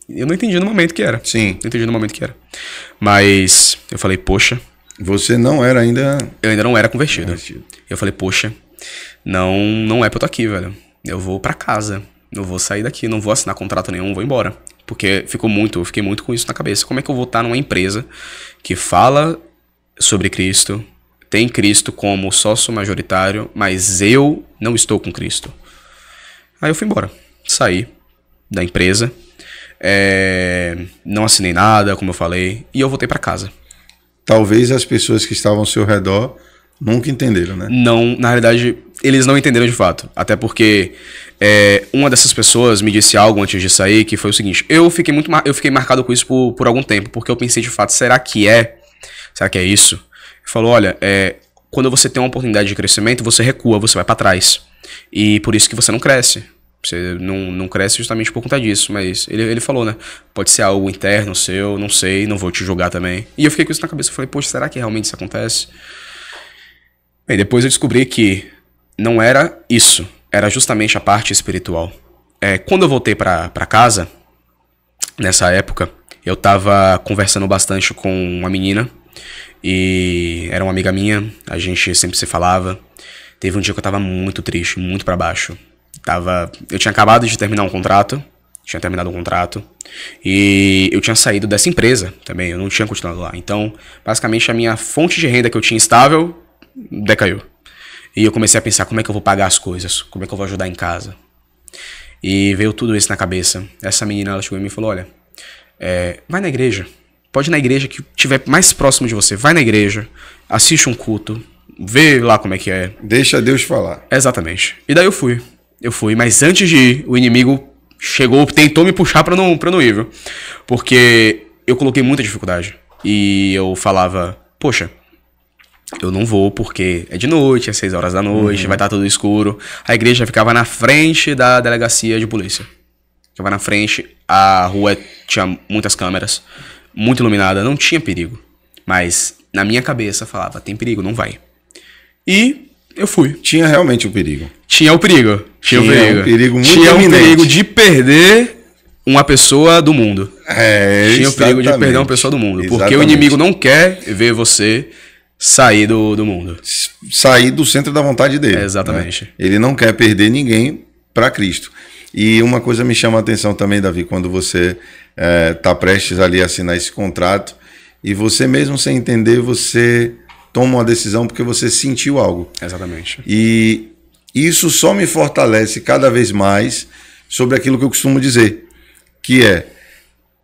Eu não entendi no momento que era. Sim. Não entendi no momento que era. Mas eu falei: poxa. Você não era ainda... Eu ainda não era convertido. Eu falei: poxa, não é pra eu estar aqui, velho. Eu vou pra casa. Eu vou sair daqui, não vou assinar contrato nenhum, vou embora. Porque eu fiquei muito com isso na cabeça. Como é que eu vou estar numa empresa que fala sobre Cristo, tem Cristo como sócio majoritário, mas eu não estou com Cristo? Aí eu fui embora. Saí da empresa. Não assinei nada, como eu falei, e eu voltei pra casa. Talvez as pessoas que estavam ao seu redor nunca entenderam, né? Não, na realidade, eles não entenderam de fato. Até porque uma dessas pessoas me disse algo antes de sair, que foi o seguinte: eu fiquei marcado com isso por algum tempo, porque eu pensei de fato: será que é isso? Ele falou: olha, quando você tem uma oportunidade de crescimento, você recua, você vai pra trás. E por isso que você não cresce. Você não cresce justamente por conta disso. Mas ele falou, né? Pode ser algo interno seu, não sei, não vou te julgar também. E eu fiquei com isso na cabeça. Eu falei: poxa, será que realmente isso acontece? Bem, depois eu descobri que não era isso. Era justamente a parte espiritual. Quando eu voltei pra casa, nessa época, eu tava conversando bastante com uma menina. E era uma amiga minha. A gente sempre se falava. Teve um dia que eu tava muito triste, muito pra baixo. Eu tinha acabado de terminar um contrato. Tinha terminado um contrato. E eu tinha saído dessa empresa também. Eu não tinha continuado lá. Então, basicamente, a minha fonte de renda que eu tinha estável decaiu. E eu comecei a pensar: como é que eu vou pagar as coisas? Como é que eu vou ajudar em casa? E veio tudo isso na cabeça. Essa menina, ela chegou em mim e falou: olha, vai na igreja. Pode ir na igreja que estiver mais próximo de você. Vai na igreja, assiste um culto, vê lá como é que é. Deixa Deus falar. Exatamente. E daí eu fui, mas antes de ir, o inimigo chegou, tentou me puxar pra não ir, viu? Porque eu coloquei muita dificuldade. E eu falava: poxa, eu não vou porque é de noite, é 6 horas da noite, vai estar tudo escuro. A igreja ficava na frente da delegacia de polícia. Ficava na frente, a rua tinha muitas câmeras, muito iluminada, não tinha perigo. Mas na minha cabeça falava: tem perigo, não vai. E eu fui. Tinha realmente o perigo. Tinha o perigo. Tinha o perigo muito Tinha iminente. o perigo de perder uma pessoa do mundo. Tinha o perigo de perder uma pessoa do mundo. Porque o inimigo não quer ver você sair do mundo. Sair do centro da vontade dele. Exatamente. Né? Ele não quer perder ninguém para Cristo. E uma coisa me chama a atenção também, Davi, quando você está prestes ali a assinar esse contrato e você mesmo sem entender, você toma uma decisão porque você sentiu algo. Exatamente. E isso só me fortalece cada vez mais sobre aquilo que eu costumo dizer, que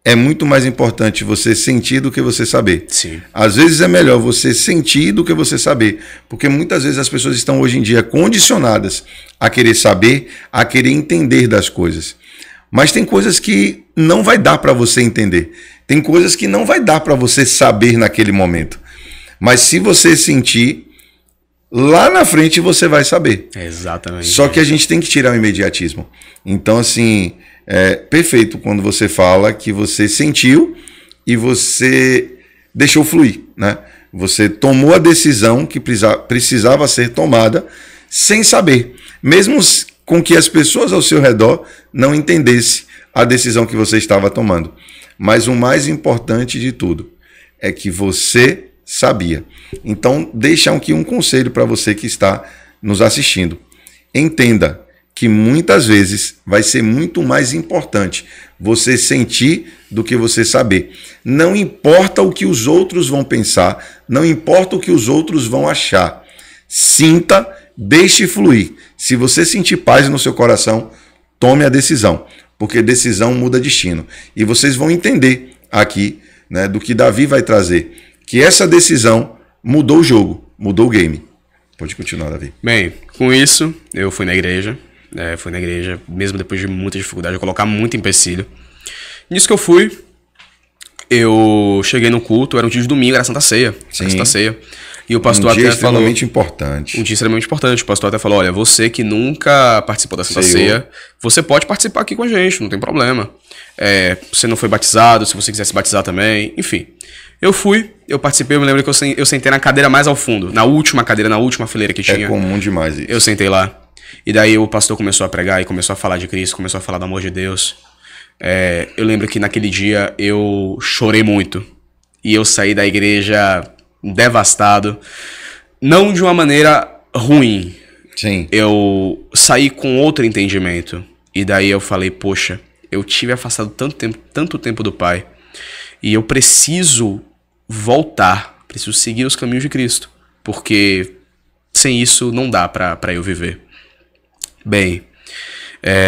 é muito mais importante você sentir do que você saber. Sim. Às vezes é melhor você sentir do que você saber, porque muitas vezes as pessoas estão hoje em dia condicionadas a querer saber, a querer entender das coisas. Mas tem coisas que não vai dar para você entender. Tem coisas que não vai dar para você saber naquele momento. Mas se você sentir, lá na frente você vai saber. Exatamente. Só que a gente tem que tirar o imediatismo. Então, assim, é perfeito quando você fala que você sentiu e você deixou fluir, né? Você tomou a decisão que precisava ser tomada sem saber. Mesmo com que as pessoas ao seu redor não entendessem a decisão que você estava tomando. Mas o mais importante de tudo é que você sabia. Então, deixa aqui um conselho para você que está nos assistindo. Entenda que muitas vezes vai ser muito mais importante você sentir do que você saber. Não importa o que os outros vão pensar, não importa o que os outros vão achar. Sinta, deixe fluir. Se você sentir paz no seu coração, tome a decisão, porque decisão muda destino. E vocês vão entender aqui, né, do que Davi vai trazer, que essa decisão mudou o jogo, mudou o game. Pode continuar, Davi. Bem, com isso, eu fui na igreja. Mesmo depois de muita dificuldade, eu colocar muito empecilho. Nisso que eu fui, eu cheguei no culto, era um dia de domingo, era Santa Ceia. Sim. Santa Ceia. E o pastor até falou... extremamente importante. Um dia extremamente importante. O pastor até falou, olha, você que nunca participou da Santa Ceia, você pode participar aqui com a gente, não tem problema. Você não foi batizado, se você quiser se batizar também, enfim. Eu fui, eu participei, eu me lembro que eu sentei na cadeira mais ao fundo, na última cadeira, na última fileira que tinha. É comum demais isso. Eu sentei lá. E daí o pastor começou a pregar e começou a falar de Cristo, começou a falar do amor de Deus. Eu lembro que naquele dia eu chorei muito. E eu saí da igreja devastado. Não de uma maneira ruim. Sim. Eu saí com outro entendimento. E daí eu falei, poxa, eu tive afastado tanto tempo do Pai. E eu preciso voltar, preciso seguir os caminhos de Cristo. Porque sem isso não dá pra eu viver. Bem,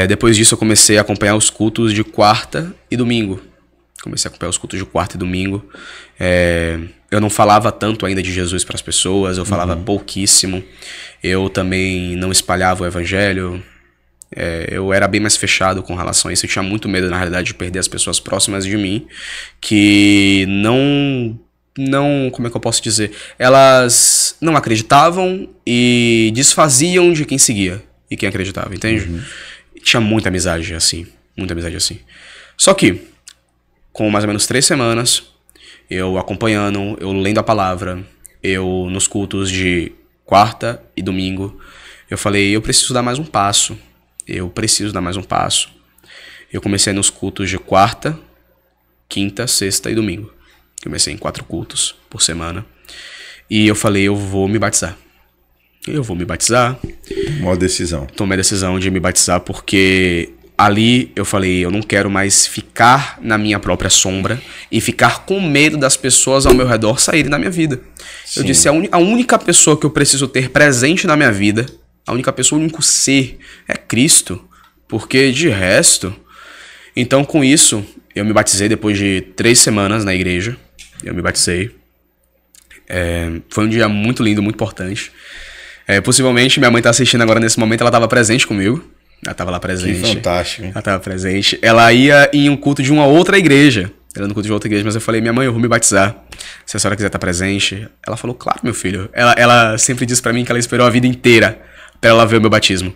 depois disso eu comecei a acompanhar os cultos de quarta e domingo. Eu não falava tanto ainda de Jesus para as pessoas, eu falava pouquíssimo. Eu também não espalhava o evangelho. Eu era bem mais fechado com relação a isso. Eu tinha muito medo, na realidade, de perder as pessoas próximas de mim, que não, como é que eu posso dizer? Elas não acreditavam e desfaziam de quem seguia e quem acreditava, entende? Tinha muita amizade assim. Só que, com mais ou menos 3 semanas, eu acompanhando, eu lendo a palavra, eu nos cultos de quarta e domingo, eu falei, eu preciso dar mais um passo. Eu comecei nos cultos de quarta, quinta, sexta e domingo. Comecei em 4 cultos por semana. E eu falei, eu vou me batizar. Uma decisão. Tomei a decisão de me batizar porque ali eu falei, eu não quero mais ficar na minha própria sombra e ficar com medo das pessoas ao meu redor saírem da minha vida. Sim. Eu disse, a única pessoa que eu preciso ter presente na minha vida, a única pessoa, o único ser é Cristo. Porque de resto... Então com isso, eu me batizei depois de 3 semanas na igreja. Eu me batizei. Foi um dia muito lindo, muito importante. Possivelmente minha mãe tá assistindo agora nesse momento, ela tava presente comigo. Ela tava lá presente. Que fantástico. Ela tava presente. Ela ia em um culto de uma outra igreja. Ela no culto de outra igreja, mas eu falei, minha mãe, eu vou me batizar. Se a senhora quiser estar presente. Ela falou, claro, meu filho. Ela sempre disse pra mim que ela esperou a vida inteira pra ela ver o meu batismo.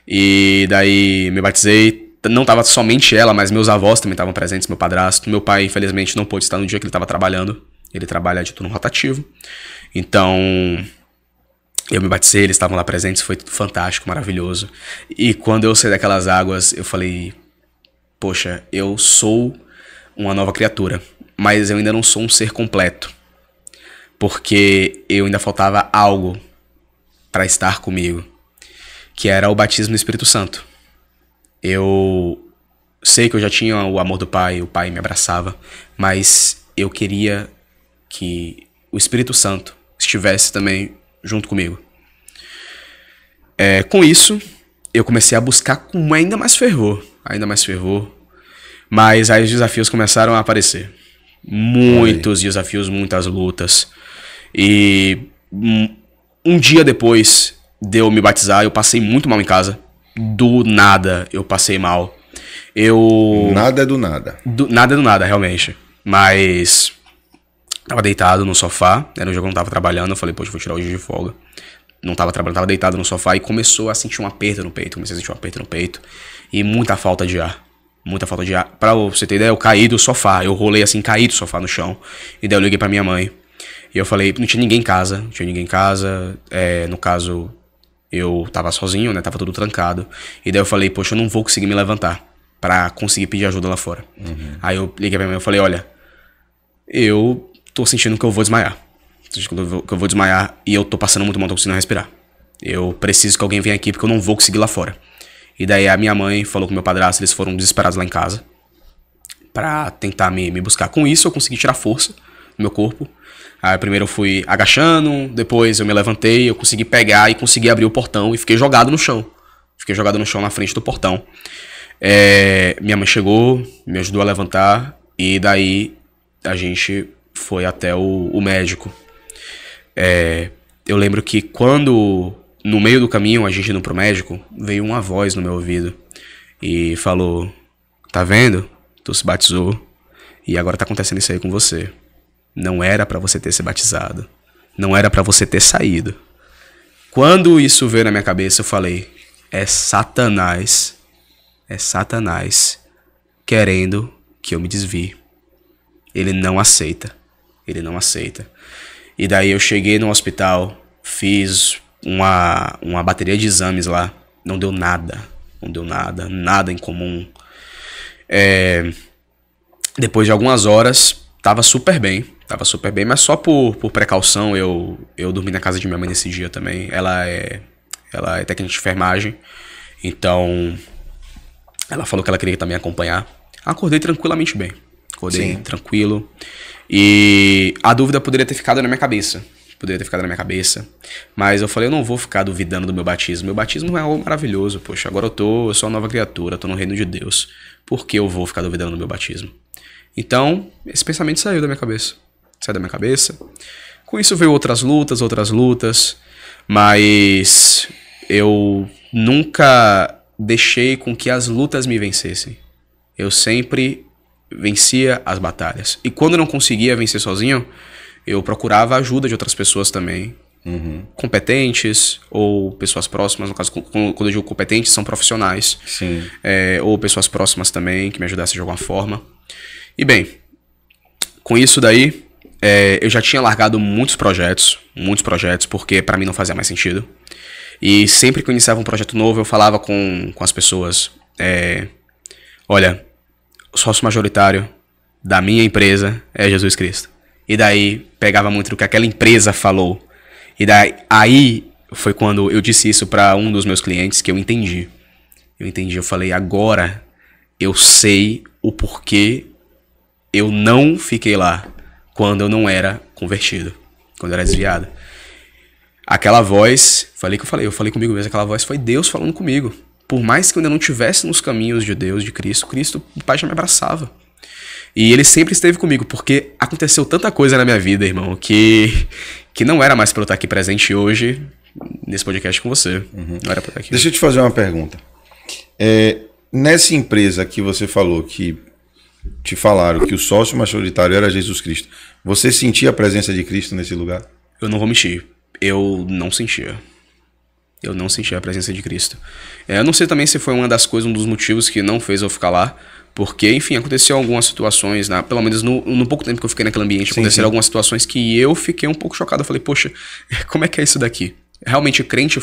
E daí me batizei. Não tava somente ela, mas meus avós também estavam presentes, meu padrasto. Meu pai, infelizmente, não pôde estar no dia que ele tava trabalhando. Ele trabalha de turno rotativo. Então... Eu me batizei, eles estavam lá presentes, foi fantástico, maravilhoso. E quando eu saí daquelas águas, eu falei, poxa, eu sou uma nova criatura, mas eu ainda não sou um ser completo. Porque eu ainda faltava algo para estar comigo, que era o batismo no Espírito Santo. Eu sei que eu já tinha o amor do Pai, o Pai me abraçava, mas eu queria que o Espírito Santo estivesse também junto comigo. Com isso, eu comecei a buscar com ainda mais fervor, mas aí os desafios começaram a aparecer. Muitos desafios, muitas lutas. E um dia depois de eu me batizar, eu passei muito mal em casa. Do nada, eu passei mal. Nada é do nada. Nada é do nada, realmente. Mas tava deitado no sofá, era um dia que eu não tava trabalhando, eu falei, poxa, vou tirar o dia de folga. Não tava trabalhando, tava deitado no sofá e começou a sentir um aperto no peito. Comecei a sentir um aperto no peito e muita falta de ar. Muita falta de ar. Pra você ter ideia, eu caí do sofá. Eu rolei assim, caí do sofá no chão. E daí eu liguei pra minha mãe. E eu falei, não tinha ninguém em casa. No caso, eu tava sozinho, né? Tava tudo trancado. E daí eu falei, poxa, eu não vou conseguir me levantar pra conseguir pedir ajuda lá fora. Aí eu liguei pra minha mãe e falei, olha, eu tô sentindo que eu vou desmaiar. E eu tô passando muito mal, tô conseguindo respirar. Eu preciso que alguém venha aqui porque eu não vou conseguir lá fora. E daí a minha mãe falou com meu padrasto, eles foram desesperados lá em casa pra tentar me buscar. Com isso eu consegui tirar força do meu corpo. Aí primeiro eu fui agachando, depois eu me levantei, eu consegui pegar e consegui abrir o portão e fiquei jogado no chão. Na frente do portão. Minha mãe chegou, me ajudou a levantar e daí a gente foi até o médico. Eu lembro que quando, no meio do caminho, a gente indo pro médico, veio uma voz no meu ouvido e falou, tá vendo? Tu se batizou e agora tá acontecendo isso aí com você. Não era pra você ter se batizado. Não era pra você ter saído. Quando isso veio na minha cabeça, eu falei, é Satanás querendo que eu me desvie. Ele não aceita. E daí eu cheguei no hospital, fiz uma bateria de exames lá. Não deu nada em comum. Depois de algumas horas, tava super bem, mas só por precaução eu dormi na casa de minha mãe nesse dia também. Ela é técnica de enfermagem, então ela falou que ela queria também acompanhar. Acordei tranquilamente bem, tranquilo. E a dúvida poderia ter ficado na minha cabeça. Mas eu falei, eu não vou ficar duvidando do meu batismo. Meu batismo é algo maravilhoso, poxa. Agora eu sou uma nova criatura, tô no reino de Deus. Por que eu vou ficar duvidando do meu batismo? Então, esse pensamento saiu da minha cabeça. Com isso veio outras lutas. Mas eu nunca deixei com que as lutas me vencessem. Eu sempre vencia as batalhas. E quando eu não conseguia vencer sozinho, eu procurava a ajuda de outras pessoas também. Competentes ou pessoas próximas. No caso, quando eu digo competentes, são profissionais. Sim. Ou pessoas próximas também, que me ajudassem de alguma forma. E bem, com isso daí, eu já tinha largado muitos projetos, porque pra mim não fazia mais sentido. E sempre que eu iniciava um projeto novo, eu falava com as pessoas, olha, o sócio majoritário da minha empresa é Jesus Cristo. E daí pegava muito do que aquela empresa falou. E daí aí foi quando eu disse isso pra um dos meus clientes que eu entendi. Eu falei, agora eu sei o porquê eu não fiquei lá quando eu não era convertido, quando eu era desviado. Aquela voz, eu falei comigo mesmo, aquela voz foi Deus falando comigo. Por mais que eu ainda não estivesse nos caminhos de Deus, de Cristo, o Pai já me abraçava. E ele sempre esteve comigo, porque aconteceu tanta coisa na minha vida, irmão, que não era mais pra eu estar aqui presente hoje, nesse podcast com você. Não era pra eu estar aqui. Deixa eu te fazer uma pergunta. Nessa empresa que você falou que te falaram que o sócio majoritário era Jesus Cristo, você sentia a presença de Cristo nesse lugar? Eu não vou mentir. Eu não sentia a presença de Cristo. Eu não sei também se foi um dos motivos que não fez eu ficar lá, porque, enfim, aconteceu algumas situações, pelo menos no pouco tempo que eu fiquei naquele ambiente, aconteceram algumas situações que eu fiquei um pouco chocado. Eu falei, poxa, como é que é isso daqui? realmente crente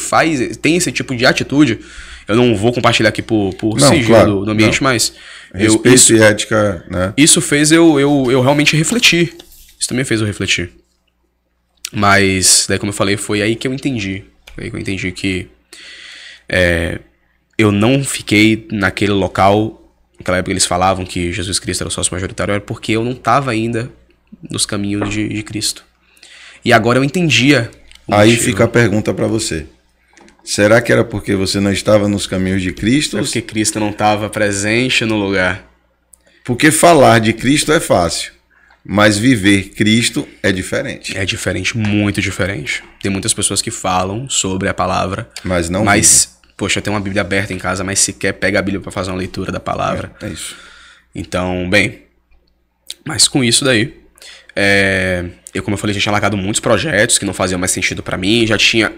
tem esse tipo de atitude. Eu não vou compartilhar aqui por sigilo claro, do ambiente, mas... Respeito e ética, né? Isso fez eu realmente refletir. Isso também fez eu refletir. Mas, daí como eu falei, foi aí que eu entendi. Foi aí que eu entendi que eu não fiquei naquele local. Naquela época eles falavam que Jesus Cristo era o sócio majoritário, era porque eu não estava ainda nos caminhos de Cristo. E agora eu entendia. Aí fica a pergunta para você. Será que era porque você não estava nos caminhos de Cristo? É porque Cristo não estava presente no lugar. Porque falar de Cristo é fácil, mas viver Cristo é diferente. É diferente, muito diferente. Tem muitas pessoas que falam sobre a palavra, mas não poxa, tem uma Bíblia aberta em casa, mas sequer pega a Bíblia para fazer uma leitura da palavra. É isso. Então, bem, mas com isso daí, eu, como eu falei, já tinha largado muitos projetos que não faziam mais sentido para mim, já tinha...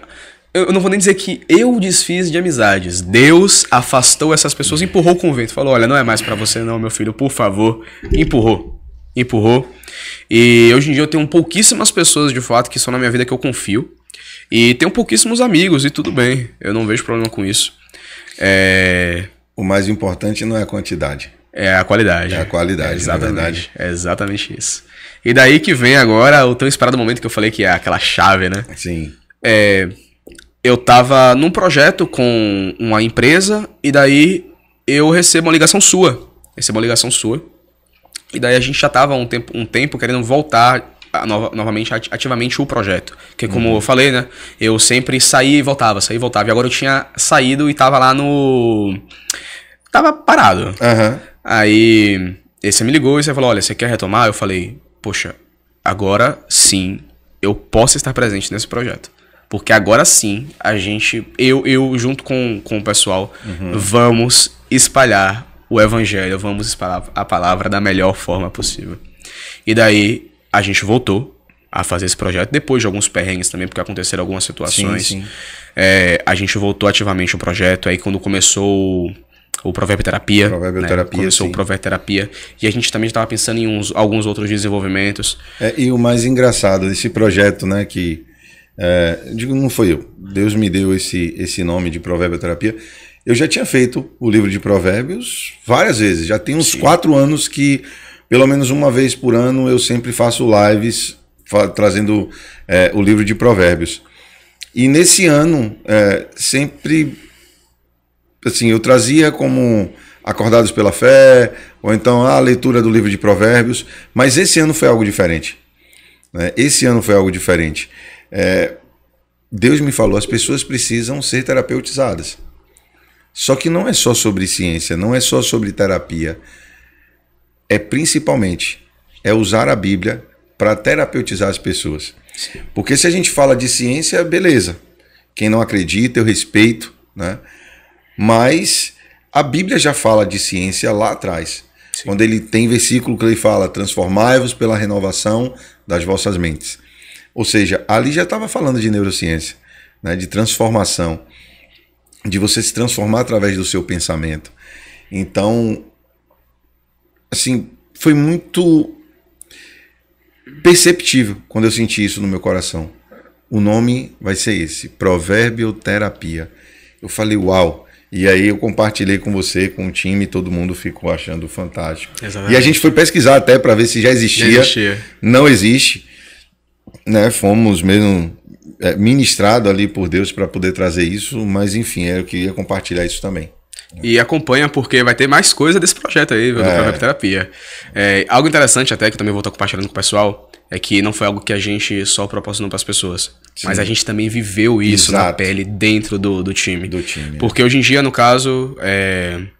Eu não vou nem dizer que eu desfiz de amizades. Deus afastou essas pessoas, empurrou com o vento. Falou, olha, não é mais pra você não, meu filho, por favor. Empurrou. E hoje em dia eu tenho pouquíssimas pessoas, de fato, que são na minha vida que eu confio. E tenho pouquíssimos amigos, e tudo bem. Eu não vejo problema com isso. O mais importante não é a quantidade. É a qualidade. É a qualidade, exatamente, na verdade. É exatamente isso. E daí que vem agora o tão esperado momento que eu falei que é aquela chave, né? Sim. Eu tava num projeto com uma empresa e daí eu recebo uma ligação sua. E daí a gente já tava um tempo querendo voltar novamente ativamente o projeto. Porque como eu falei, né? Eu sempre saía e voltava. E agora eu tinha saído e tava lá tava parado. Uhum. Aí você me ligou e você falou, olha, você quer retomar? Eu falei, poxa, agora sim eu posso estar presente nesse projeto. Porque agora sim, eu junto com o pessoal, vamos espalhar o evangelho, vamos espalhar a palavra da melhor forma possível. E daí, a gente voltou a fazer esse projeto, depois de alguns perrengues também, porque aconteceram algumas situações. Sim. A gente voltou ativamente o projeto, aí quando começou o Provérbio Terapia, começou o Provérbio Terapia, e a gente também estava pensando em alguns outros desenvolvimentos. E o mais engraçado desse projeto, né, que... não foi eu. Deus me deu esse nome de Provérbio Terapia. Eu já tinha feito o livro de Provérbios várias vezes. Já tem uns 4 anos que, pelo menos uma vez por ano, eu sempre faço lives trazendo o livro de Provérbios. E nesse ano, sempre, assim, eu trazia como Acordados pela Fé, ou então a leitura do livro de Provérbios. Mas esse ano foi algo diferente. Deus me falou, as pessoas precisam ser terapeutizadas. Só que não é só sobre ciência, não é só sobre terapia. Principalmente usar a Bíblia para terapeutizar as pessoas. Porque se a gente fala de ciência, beleza. Quem não acredita, eu respeito, né? Mas a Bíblia já fala de ciência lá atrás. Sim. Quando ele tem versículo que ele fala, transformai-vos pela renovação das vossas mentes. Ou seja, ali já estava falando de neurociência, né, de transformação, de você se transformar através do seu pensamento. Então, assim, foi muito perceptível quando eu senti isso no meu coração. O nome vai ser esse, Provérbio Terapia. Eu falei, uau! E aí eu compartilhei com você, com o time, todo mundo ficou achando fantástico. Exatamente. E a gente foi pesquisar até para ver se já existia. Não existe. Né, fomos mesmo ministrados ali por Deus para poder trazer isso, mas enfim, eu queria compartilhar isso também. E acompanha porque vai ter mais coisa desse projeto aí, do Provérbio Terapia. Algo interessante até, que eu também vou estar compartilhando com o pessoal, é que não foi algo que a gente só proporcionou para as pessoas, sim, mas a gente também viveu isso na pele dentro do time. Porque hoje em dia, no caso,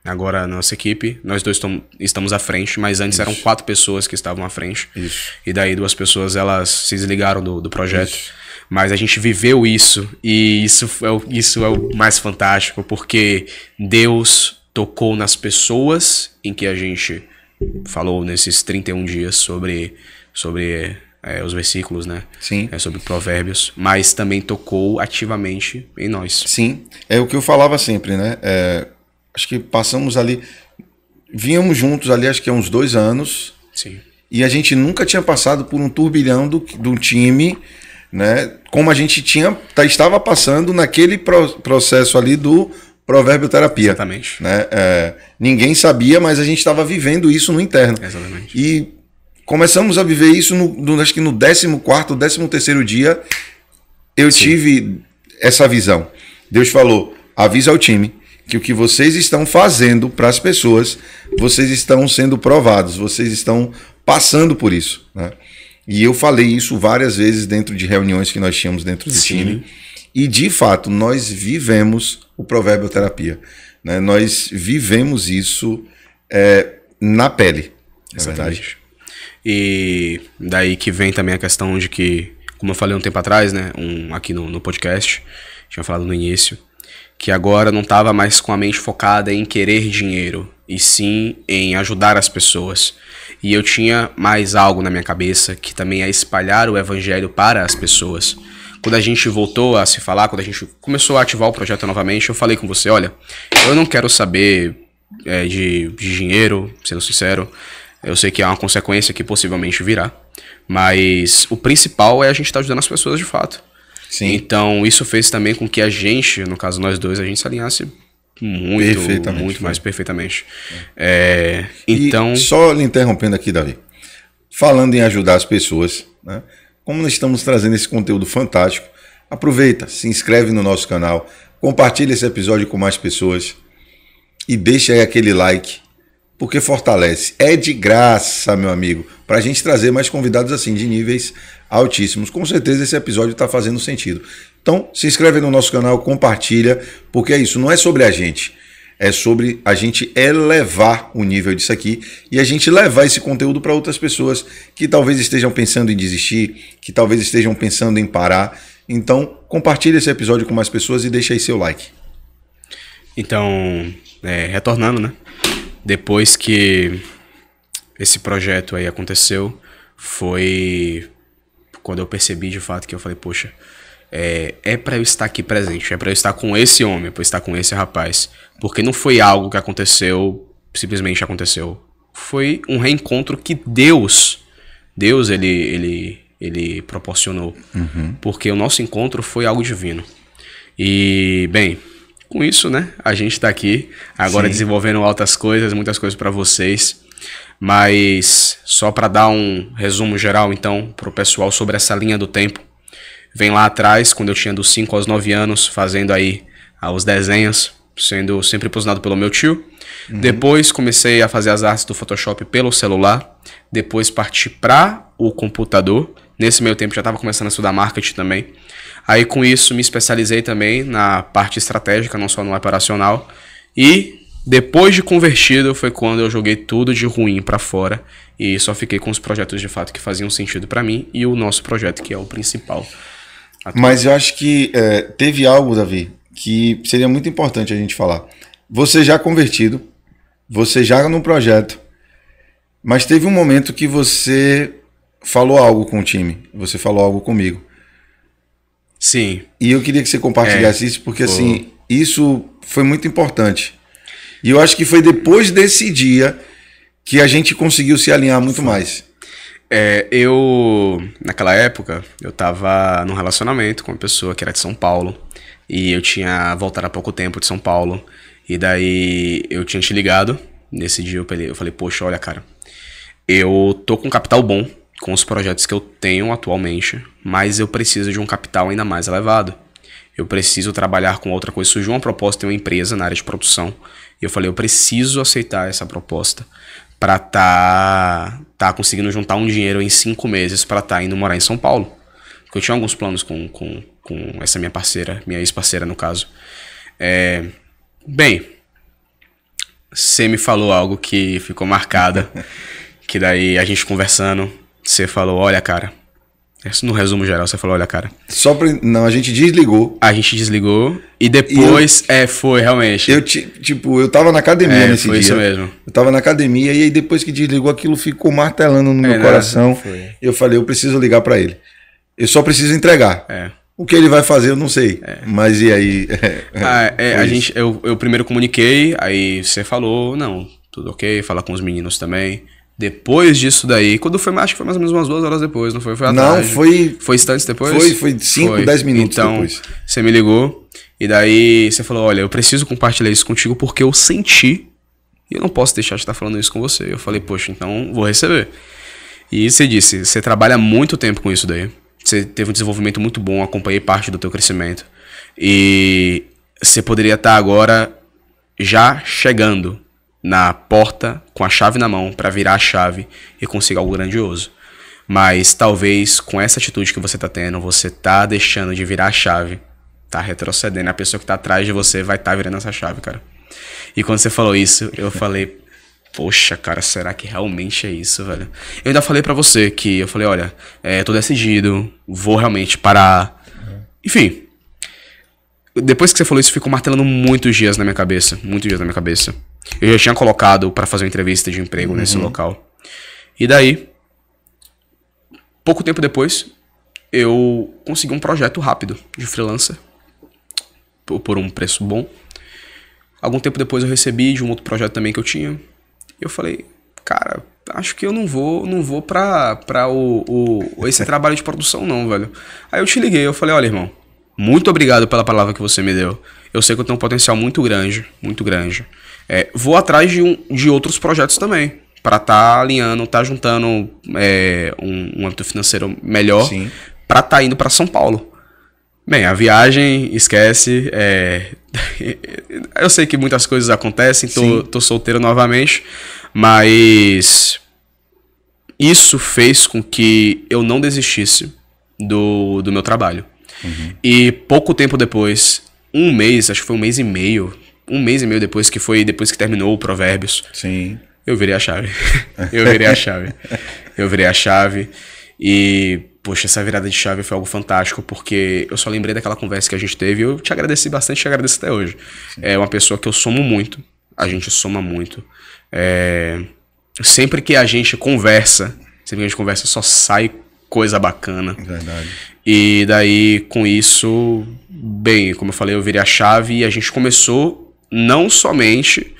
agora a nossa equipe, nós dois estamos à frente, mas antes eram 4 pessoas que estavam à frente. Isso. E daí 2 pessoas elas se desligaram do projeto. Isso. Mas a gente viveu isso, e isso é o mais fantástico, porque Deus tocou nas pessoas em que a gente falou nesses 31 dias sobre os versículos, né? Sim. Sobre provérbios, mas também tocou ativamente em nós. Sim, é o que eu falava sempre, né? Acho que passamos ali, vínhamos juntos ali, acho que há uns 2 anos. Sim. E a gente nunca tinha passado por um turbilhão do time né? Como a gente estava passando naquele processo ali do provérbio terapia. Exatamente. Né? Ninguém sabia, mas a gente estava vivendo isso no interno. Exatamente. E começamos a viver isso acho que no 14º, 13º dia, eu tive essa visão. Deus falou, avisa ao time que o que vocês estão fazendo para as pessoas, vocês estão sendo provados, vocês estão passando por isso. Né? E eu falei isso várias vezes dentro de reuniões que nós tínhamos dentro do time. E, de fato, nós vivemos o provérbio terapia. Né? Nós vivemos isso na pele. Exatamente. E daí que vem também a questão de que, como eu falei um tempo atrás, né, aqui no podcast, tinha falado no início, que agora não estava mais com a mente focada em querer dinheiro, e sim em ajudar as pessoas. E eu tinha mais algo na minha cabeça, que também é espalhar o evangelho para as pessoas. Quando a gente voltou a se falar, quando a gente começou a ativar o projeto novamente, eu falei com você, olha, eu não quero saber de dinheiro, sendo sincero, eu sei que é uma consequência que possivelmente virá, mas o principal é a gente estar ajudando as pessoas de fato. Sim. Então, isso fez também com que a gente, no caso nós dois, a gente se alinhasse muito mais perfeitamente. Então... E só lhe interrompendo aqui, Davi, falando em ajudar as pessoas, né? Como nós estamos trazendo esse conteúdo fantástico, aproveita, se inscreve no nosso canal, compartilha esse episódio com mais pessoas e deixa aí aquele like, porque fortalece. É de graça, meu amigo, para a gente trazer mais convidados assim, de níveis altíssimos. Com certeza esse episódio está fazendo sentido. Então, se inscreve no nosso canal, compartilha, porque é isso, não é sobre a gente. É sobre a gente elevar o nível disso aqui e a gente levar esse conteúdo para outras pessoas que talvez estejam pensando em desistir, que talvez estejam pensando em parar. Então, compartilhe esse episódio com mais pessoas e deixa aí seu like. Então, retornando, né? Depois que esse projeto aí aconteceu, foi quando eu percebi de fato que eu falei, poxa, é para eu estar aqui presente, é para eu estar com esse homem, é para eu estar com esse rapaz. Porque não foi algo que aconteceu, simplesmente aconteceu. Foi um reencontro que Deus ele proporcionou. Uhum. Porque o nosso encontro foi algo divino. E, bem, com isso, né, a gente tá aqui agora desenvolvendo altas coisas, muitas coisas para vocês. Mas só para dar um resumo geral, então, pro pessoal sobre essa linha do tempo. Vem lá atrás, quando eu tinha dos 5 aos 9 anos, fazendo aí os desenhos, sendo sempre posicionado pelo meu tio. Uhum. Depois comecei a fazer as artes do Photoshop pelo celular. Depois parti para o computador. Nesse meio tempo já estava começando a estudar marketing também. Aí com isso me especializei também na parte estratégica, não só no operacional. E depois de convertido foi quando eu joguei tudo de ruim para fora. E só fiquei com os projetos de fato que faziam sentido para mim. E o nosso projeto que é o principal. Mas eu acho que teve algo, Davi, que seria muito importante a gente falar. Você já convertido, você já no projeto, mas teve um momento que você falou algo com o time, você falou algo comigo. Sim. E eu queria que você compartilhasse isso, porque assim, isso foi muito importante. E eu acho que foi depois desse dia que a gente conseguiu se alinhar muito mais. Naquela época, eu tava num relacionamento com uma pessoa que era de São Paulo. E eu tinha voltado há pouco tempo de São Paulo. E daí eu tinha te ligado. Nesse dia eu falei, poxa, olha, cara, eu tô com um capital bom com os projetos que eu tenho atualmente, mas eu preciso de um capital ainda mais elevado. Eu preciso trabalhar com outra coisa. Surgiu uma proposta em uma empresa na área de produção. E eu falei, eu preciso aceitar essa proposta para tá conseguindo juntar um dinheiro em 5 meses para tá indo morar em São Paulo. Porque eu tinha alguns planos com essa minha parceira, minha ex-parceira no caso. Bem, você me falou algo que ficou marcada, que daí a gente conversando, você falou, olha, cara, no resumo geral, você falou, olha, cara. Não, a gente desligou. A gente desligou e depois, foi realmente. Eu tava na academia nesse dia. Foi isso mesmo. Eu tava na academia e aí depois que desligou aquilo ficou martelando no meu coração. Eu falei, eu preciso ligar pra ele. Eu só preciso entregar. O que ele vai fazer eu não sei. Mas e aí? Eu primeiro comuniquei, aí você falou, não, tudo ok, fala com os meninos também. Depois disso daí, acho que foi mais ou menos umas 2 horas depois, não foi? Foi à tarde. Foi instantes depois? Foi 5, 10 minutos então, depois. Você me ligou e daí você falou, olha, eu preciso compartilhar isso contigo porque eu senti e eu não posso deixar de estar falando isso com você. Eu falei, poxa, então vou receber. E você disse, você trabalha muito tempo com isso daí. Você teve um desenvolvimento muito bom, acompanhei parte do teu crescimento. E você poderia estar agora já chegando na porta com a chave na mão para virar a chave e conseguir algo grandioso. Mas talvez com essa atitude que você tá tendo, você tá deixando de virar a chave, tá retrocedendo. A pessoa que tá atrás de você vai estar virando essa chave, cara. E quando você falou isso, eu falei, poxa, cara, será que realmente é isso, velho? Eu ainda falei pra você que, eu falei, olha, tô decidido, vou realmente parar. Enfim, depois que você falou isso, ficou martelando muitos dias na minha cabeça, Eu já tinha colocado pra fazer uma entrevista de emprego nesse local. E daí, pouco tempo depois, eu consegui um projeto rápido de freelancer por um preço bom. Algum tempo depois eu recebi de um outro projeto também que eu tinha. E eu falei, cara, acho que eu não vou pra esse trabalho de produção não, velho. Aí eu te liguei, eu falei, olha, irmão, muito obrigado pela palavra que você me deu. Eu sei que eu tenho um potencial muito grande, muito grande. Vou atrás de outros projetos também, para tá alinhando, tá juntando um âmbito financeiro melhor, para tá indo para São Paulo. Bem, a viagem, esquece. Eu sei que muitas coisas acontecem, tô solteiro novamente, mas isso fez com que eu não desistisse do meu trabalho. E pouco tempo depois, acho que foi 1 mês e meio, depois que terminou o Provérbios, eu virei a chave. Eu virei a chave e, poxa, essa virada de chave foi algo fantástico, porque eu só lembrei daquela conversa que a gente teve e eu te agradeci bastante, te agradeço até hoje. É uma pessoa que eu somo muito, a gente soma muito. Sempre que a gente conversa só sai coisa bacana. Verdade. E daí, com isso, bem, como eu falei, eu virei a chave e a gente começou não somente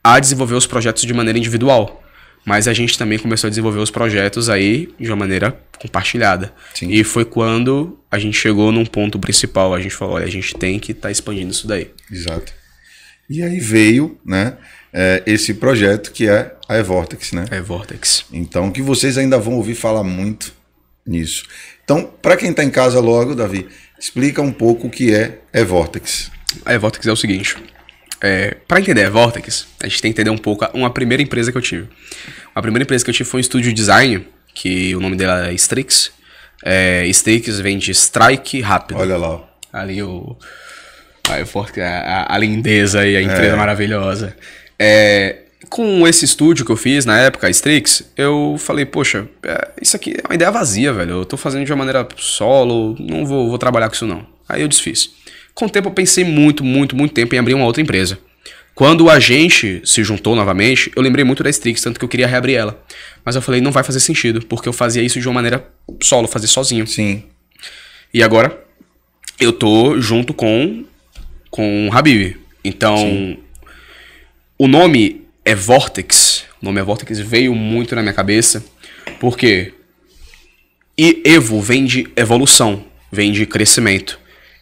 a desenvolver os projetos de maneira individual, mas a gente também começou a desenvolver os projetos aí de uma maneira compartilhada. E foi quando a gente chegou num ponto principal. A gente falou, olha, a gente tem que estar expandindo isso daí. Exato. E aí veio, né, esse projeto que é a eVortex, né? eVortex. Então, que vocês ainda vão ouvir falar muito nisso. Então, para quem está em casa logo, Davi, explica um pouco o que é eVortex. A eVortex é o seguinte... para entender a eVortex, a gente tem que entender um pouco uma primeira empresa que eu tive. A primeira empresa que eu tive foi um estúdio de design, que o nome dela é Strix. Strix vem de Strike Rápido. Olha lá. Ali a lindeza e a empresa maravilhosa. Com esse estúdio que eu fiz na época, a Strix, eu falei, poxa, isso aqui é uma ideia vazia, velho. Eu tô fazendo de uma maneira solo, não vou trabalhar com isso não. Aí eu desfiz. Com o tempo eu pensei muito tempo em abrir uma outra empresa. Quando a gente se juntou novamente, eu lembrei muito da Strix, tanto que eu queria reabrir ela. Mas eu falei, não vai fazer sentido, porque eu fazia isso de uma maneira solo, fazia sozinho. E agora, eu tô junto com o Habib. Então, o nome eVortex, veio muito na minha cabeça, porque Evo vem de evolução, vem de crescimento.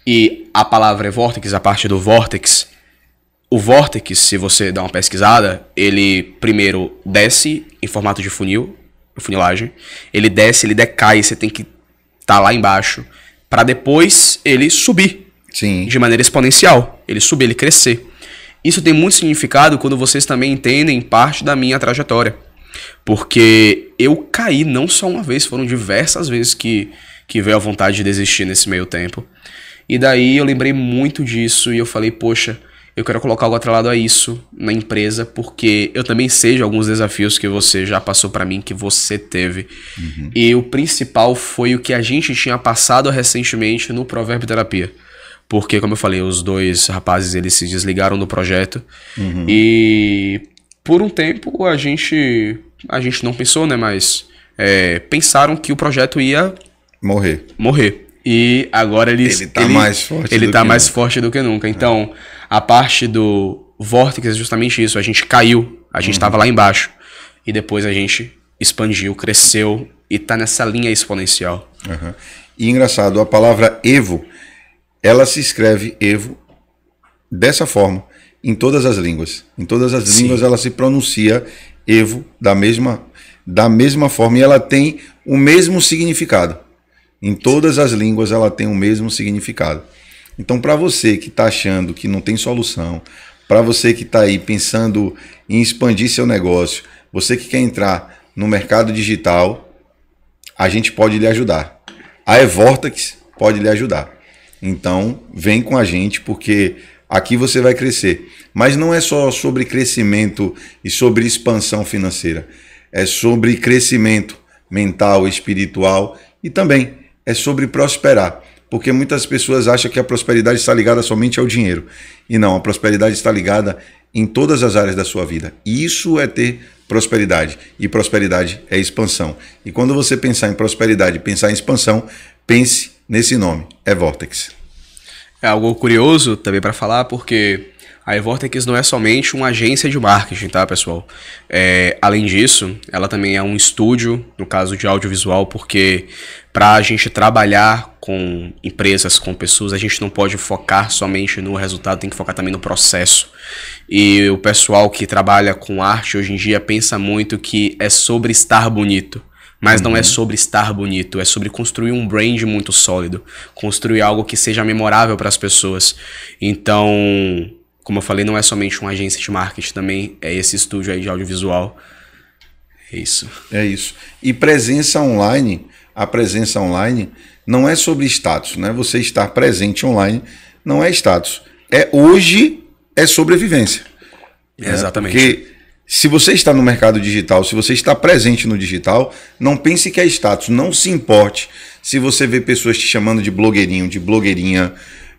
E a palavra eVortex, a parte do Vortex, o Vortex, se você dá uma pesquisada, ele primeiro desce em formato de funilagem, ele desce, ele decai, você tem que estar lá embaixo, para depois ele subir de maneira exponencial, ele subir, ele crescer. Isso tem muito significado quando vocês também entendem parte da minha trajetória, porque eu caí não só uma vez, foram diversas vezes que veio a vontade de desistir nesse meio tempo. E daí eu lembrei muito disso e eu falei, poxa, eu quero colocar algo atrelado a isso na empresa, porque eu também sei de alguns desafios que você já passou pra mim, que você teve. E o principal foi o que a gente tinha passado recentemente no Provérbio Terapia. Porque, como eu falei, os 2 rapazes, eles se desligaram do projeto. E por um tempo a gente não pensou, né, mas pensaram que o projeto ia morrer. E agora ele tá mais forte do que nunca. Então, a parte do Vortex é justamente isso. A gente caiu. A gente tava lá embaixo. e depois a gente expandiu, cresceu e tá nessa linha exponencial. Uhum. E engraçado, a palavra Evo, ela se escreve Evo dessa forma, em todas as línguas. Em todas as línguas ela se pronuncia Evo da mesma forma, e ela tem o mesmo significado. Em todas as línguas ela tem o mesmo significado. Então, para você que está achando que não tem solução, para você que está aí pensando em expandir seu negócio, você que quer entrar no mercado digital, a gente pode lhe ajudar. A eVortex pode lhe ajudar. Então, vem com a gente, porque aqui você vai crescer. Mas não é só sobre crescimento e sobre expansão financeira. É sobre crescimento mental, espiritual e também é sobre prosperar. Porque muitas pessoas acham que a prosperidade está ligada somente ao dinheiro. E não, a prosperidade está ligada em todas as áreas da sua vida. E isso é ter prosperidade. E prosperidade é expansão. E quando você pensar em prosperidade, pensar em expansão, pense nesse nome, eVortex. É algo curioso também para falar, porque a eVortex não é somente uma agência de marketing, tá, pessoal? Além disso, ela também é um estúdio, no caso de audiovisual, porque para a gente trabalhar com empresas, com pessoas, a gente não pode focar somente no resultado, tem que focar também no processo. E o pessoal que trabalha com arte hoje em dia pensa muito que é sobre estar bonito. Mas não é sobre estar bonito, é sobre construir um brand muito sólido, construir algo que seja memorável para as pessoas. Então, como eu falei, não é somente uma agência de marketing, também é esse estúdio aí de audiovisual. É isso. É isso. E presença online, a presença online não é sobre status, né? Você estar presente online não é status. Hoje é sobrevivência. Exatamente. Porque se você está no mercado digital, se você está presente no digital, não pense que é status. Não se importe se você vê pessoas te chamando de blogueirinho, de blogueirinha,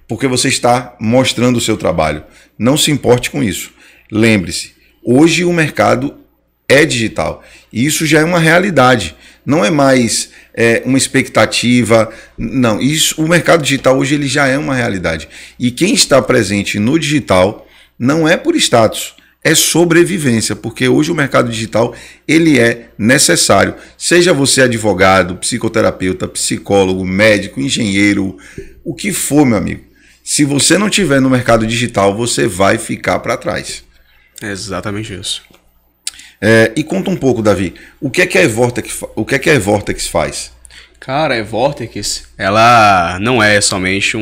porque você está mostrando o seu trabalho. Não se importe com isso. Lembre-se, hoje o mercado é digital. E isso já é uma realidade. Não é mais uma expectativa. Não, o mercado digital hoje ele já é uma realidade. E quem está presente no digital não é por status. É sobrevivência, porque hoje o mercado digital ele é necessário. Seja você advogado, psicoterapeuta, psicólogo, médico, engenheiro, o que for, meu amigo. Se você não estiver no mercado digital, você vai ficar para trás. É exatamente isso. E conta um pouco, Davi, o que é que a eVortex faz? Cara, a eVortex, ela não é somente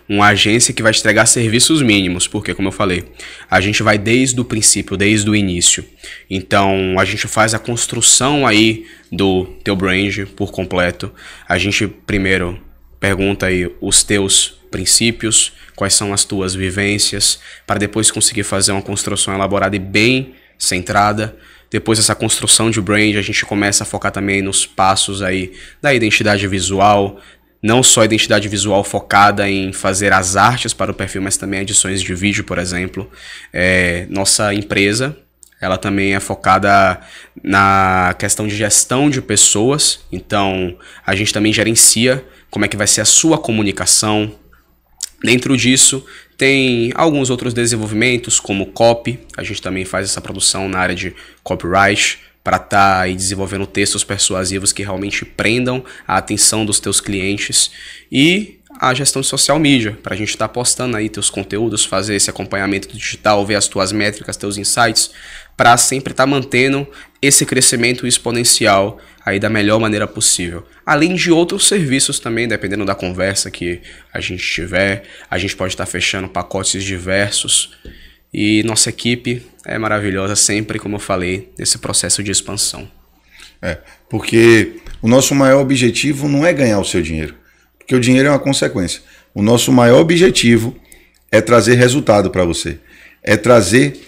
uma agência que vai te entregar serviços mínimos, porque, como eu falei, a gente vai desde o princípio, desde o início. Então, a gente faz a construção aí do teu brand por completo. A gente primeiro pergunta aí os teus princípios, quais são as tuas vivências, para depois conseguir fazer uma construção elaborada e bem centrada. Depois dessa construção de brand, a gente começa a focar também nos passos aí da identidade visual, não só a identidade visual focada em fazer as artes para o perfil, mas também edições de vídeo, por exemplo. Nossa empresa, ela também é focada na questão de gestão de pessoas, então a gente também gerencia como é que vai ser a sua comunicação. Dentro disso, tem alguns outros desenvolvimentos, como copy. A gente também faz essa produção na área de copyright, para estar aí desenvolvendo textos persuasivos que realmente prendam a atenção dos teus clientes. E a gestão de social media, para a gente estar postando aí teus conteúdos, fazer esse acompanhamento digital, ver as tuas métricas, teus insights, para sempre estar mantendo esse crescimento exponencial aí da melhor maneira possível. Além de outros serviços também, dependendo da conversa que a gente tiver, a gente pode estar fechando pacotes diversos. E nossa equipe é maravilhosa sempre, como eu falei, nesse processo de expansão. Porque o nosso maior objetivo não é ganhar o seu dinheiro, porque o dinheiro é uma consequência. O nosso maior objetivo é trazer resultado para você, é trazer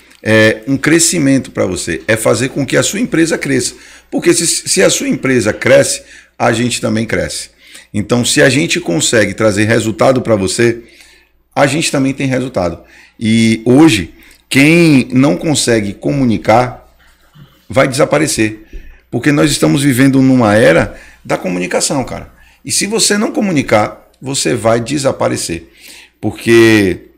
um crescimento para você, é fazer com que a sua empresa cresça. Porque se a sua empresa cresce, a gente também cresce. Então, se a gente consegue trazer resultado para você, a gente também tem resultado. E hoje, quem não consegue comunicar vai desaparecer. Porque nós estamos vivendo numa era da comunicação, cara. E se você não comunicar, você vai desaparecer. Porque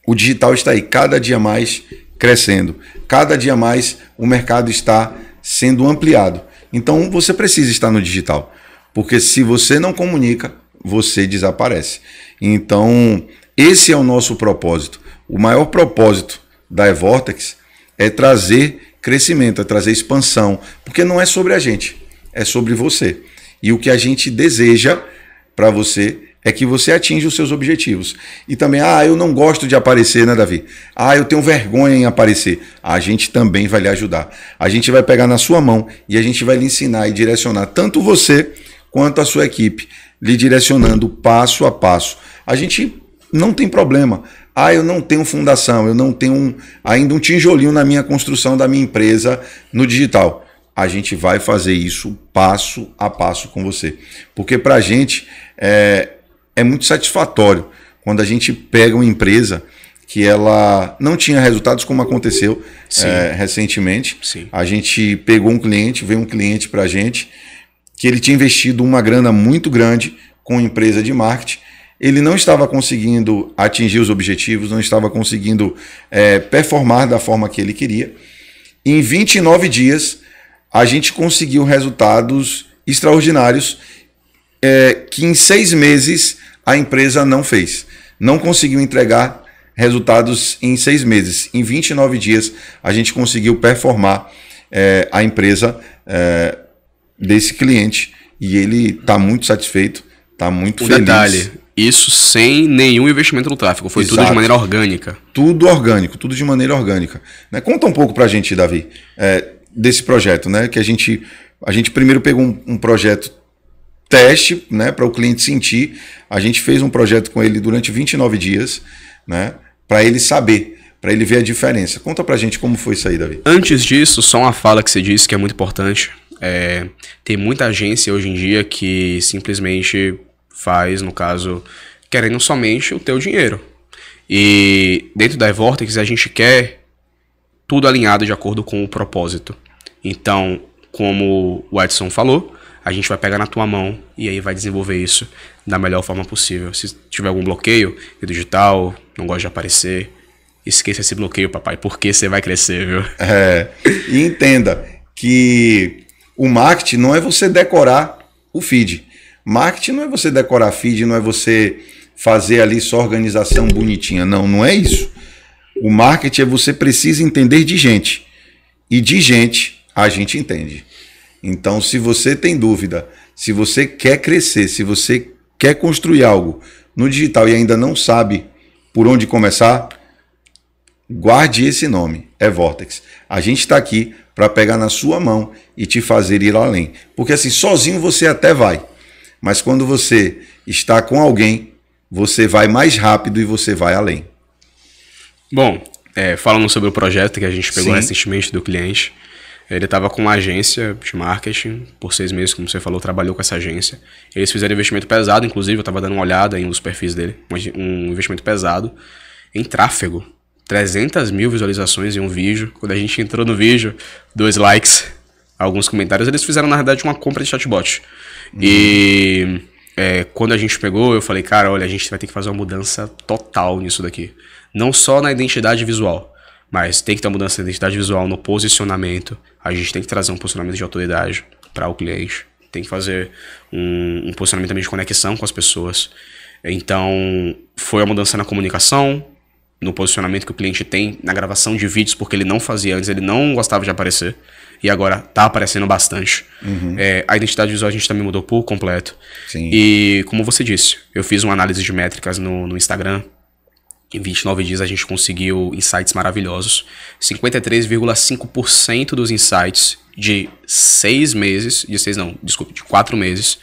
o digital está aí cada dia mais crescendo. Cada dia mais o mercado está sendo ampliado. Então você precisa estar no digital, porque se você não comunica, você desaparece. Então esse é o nosso propósito. O maior propósito da eVortex é trazer crescimento, é trazer expansão, porque não é sobre a gente, é sobre você. E o que a gente deseja para você é que você atinja os seus objetivos. E também, eu não gosto de aparecer, né, Davi? Eu tenho vergonha em aparecer. A gente também vai lhe ajudar. A gente vai pegar na sua mão e a gente vai lhe ensinar e direcionar tanto você quanto a sua equipe, lhe direcionando passo a passo. A gente não tem problema. Eu não tenho fundação, eu não tenho ainda um tijolinho na minha construção da minha empresa no digital. A gente vai fazer isso passo a passo com você. Porque para a gente é muito satisfatório quando a gente pega uma empresa que ela não tinha resultados, como aconteceu recentemente. Sim. A gente pegou um cliente, veio um cliente para a gente, que ele tinha investido uma grana muito grande com uma empresa de marketing. Ele não estava conseguindo atingir os objetivos, não estava conseguindo performar da forma que ele queria. Em 29 dias, a gente conseguiu resultados extraordinários que em 6 meses a empresa não fez. Não conseguiu entregar resultados em 6 meses. Em 29 dias, a gente conseguiu performar a empresa desse cliente e ele está muito satisfeito, está muito feliz. Detalhe, isso sem nenhum investimento no tráfego, foi Exato. Tudo de maneira orgânica. Tudo orgânico, tudo de maneira orgânica. Né? Conta um pouco para a gente, Davi, desse projeto, né? Que a gente primeiro pegou um projeto teste, né, para o cliente sentir. A gente fez um projeto com ele durante 29 dias, né, para ele saber, para ele ver a diferença. Conta para a gente como foi isso aí, Davi. Antes disso, só uma fala que você disse que é muito importante. Tem muita agência hoje em dia que simplesmente faz, no caso, querendo somente o teu dinheiro. E dentro da eVortex a gente quer tudo alinhado de acordo com o propósito. Então, como o Edson falou, a gente vai pegar na tua mão e aí vai desenvolver isso da melhor forma possível. Se tiver algum bloqueio digital, não gosta de aparecer, esqueça esse bloqueio, papai, porque você vai crescer, viu? E entenda que o marketing não é você decorar o feed. Marketing não é você decorar feed, não é você fazer ali só organização bonitinha. Não é isso. O marketing é você precisa entender de gente. E de gente, a gente entende. Então, se você tem dúvida, se você quer crescer, se você quer construir algo no digital e ainda não sabe por onde começar, guarde esse nome, eVortex. A gente está aqui para pegar na sua mão e te fazer ir além. Porque assim, sozinho você até vai, mas quando você está com alguém, você vai mais rápido e você vai além. Bom, falando sobre o projeto que a gente pegou recentemente do cliente, ele estava com uma agência de marketing por 6 meses, como você falou, trabalhou com essa agência. Eles fizeram investimento pesado, inclusive, eu estava dando uma olhada em um dos perfis dele, um investimento pesado em tráfego. 300 mil visualizações em um vídeo. Quando a gente entrou no vídeo, 2 likes, alguns comentários. Eles fizeram, na verdade, uma compra de chatbot. E quando a gente pegou, eu falei, cara, olha, a gente vai ter que fazer uma mudança total nisso daqui. Não só na identidade visual, mas tem que ter uma mudança de identidade visual no posicionamento. A gente tem que trazer um posicionamento de autoridade para o cliente. Tem que fazer um posicionamento também de conexão com as pessoas. Então, foi a mudança na comunicação, no posicionamento que o cliente tem, na gravação de vídeos, porque ele não fazia antes, ele não gostava de aparecer. E agora tá aparecendo bastante. A identidade visual a gente também mudou por completo. Sim. E, como você disse, eu fiz uma análise de métricas no Instagram. Em 29 dias a gente conseguiu insights maravilhosos. 53,5% dos insights de 4 meses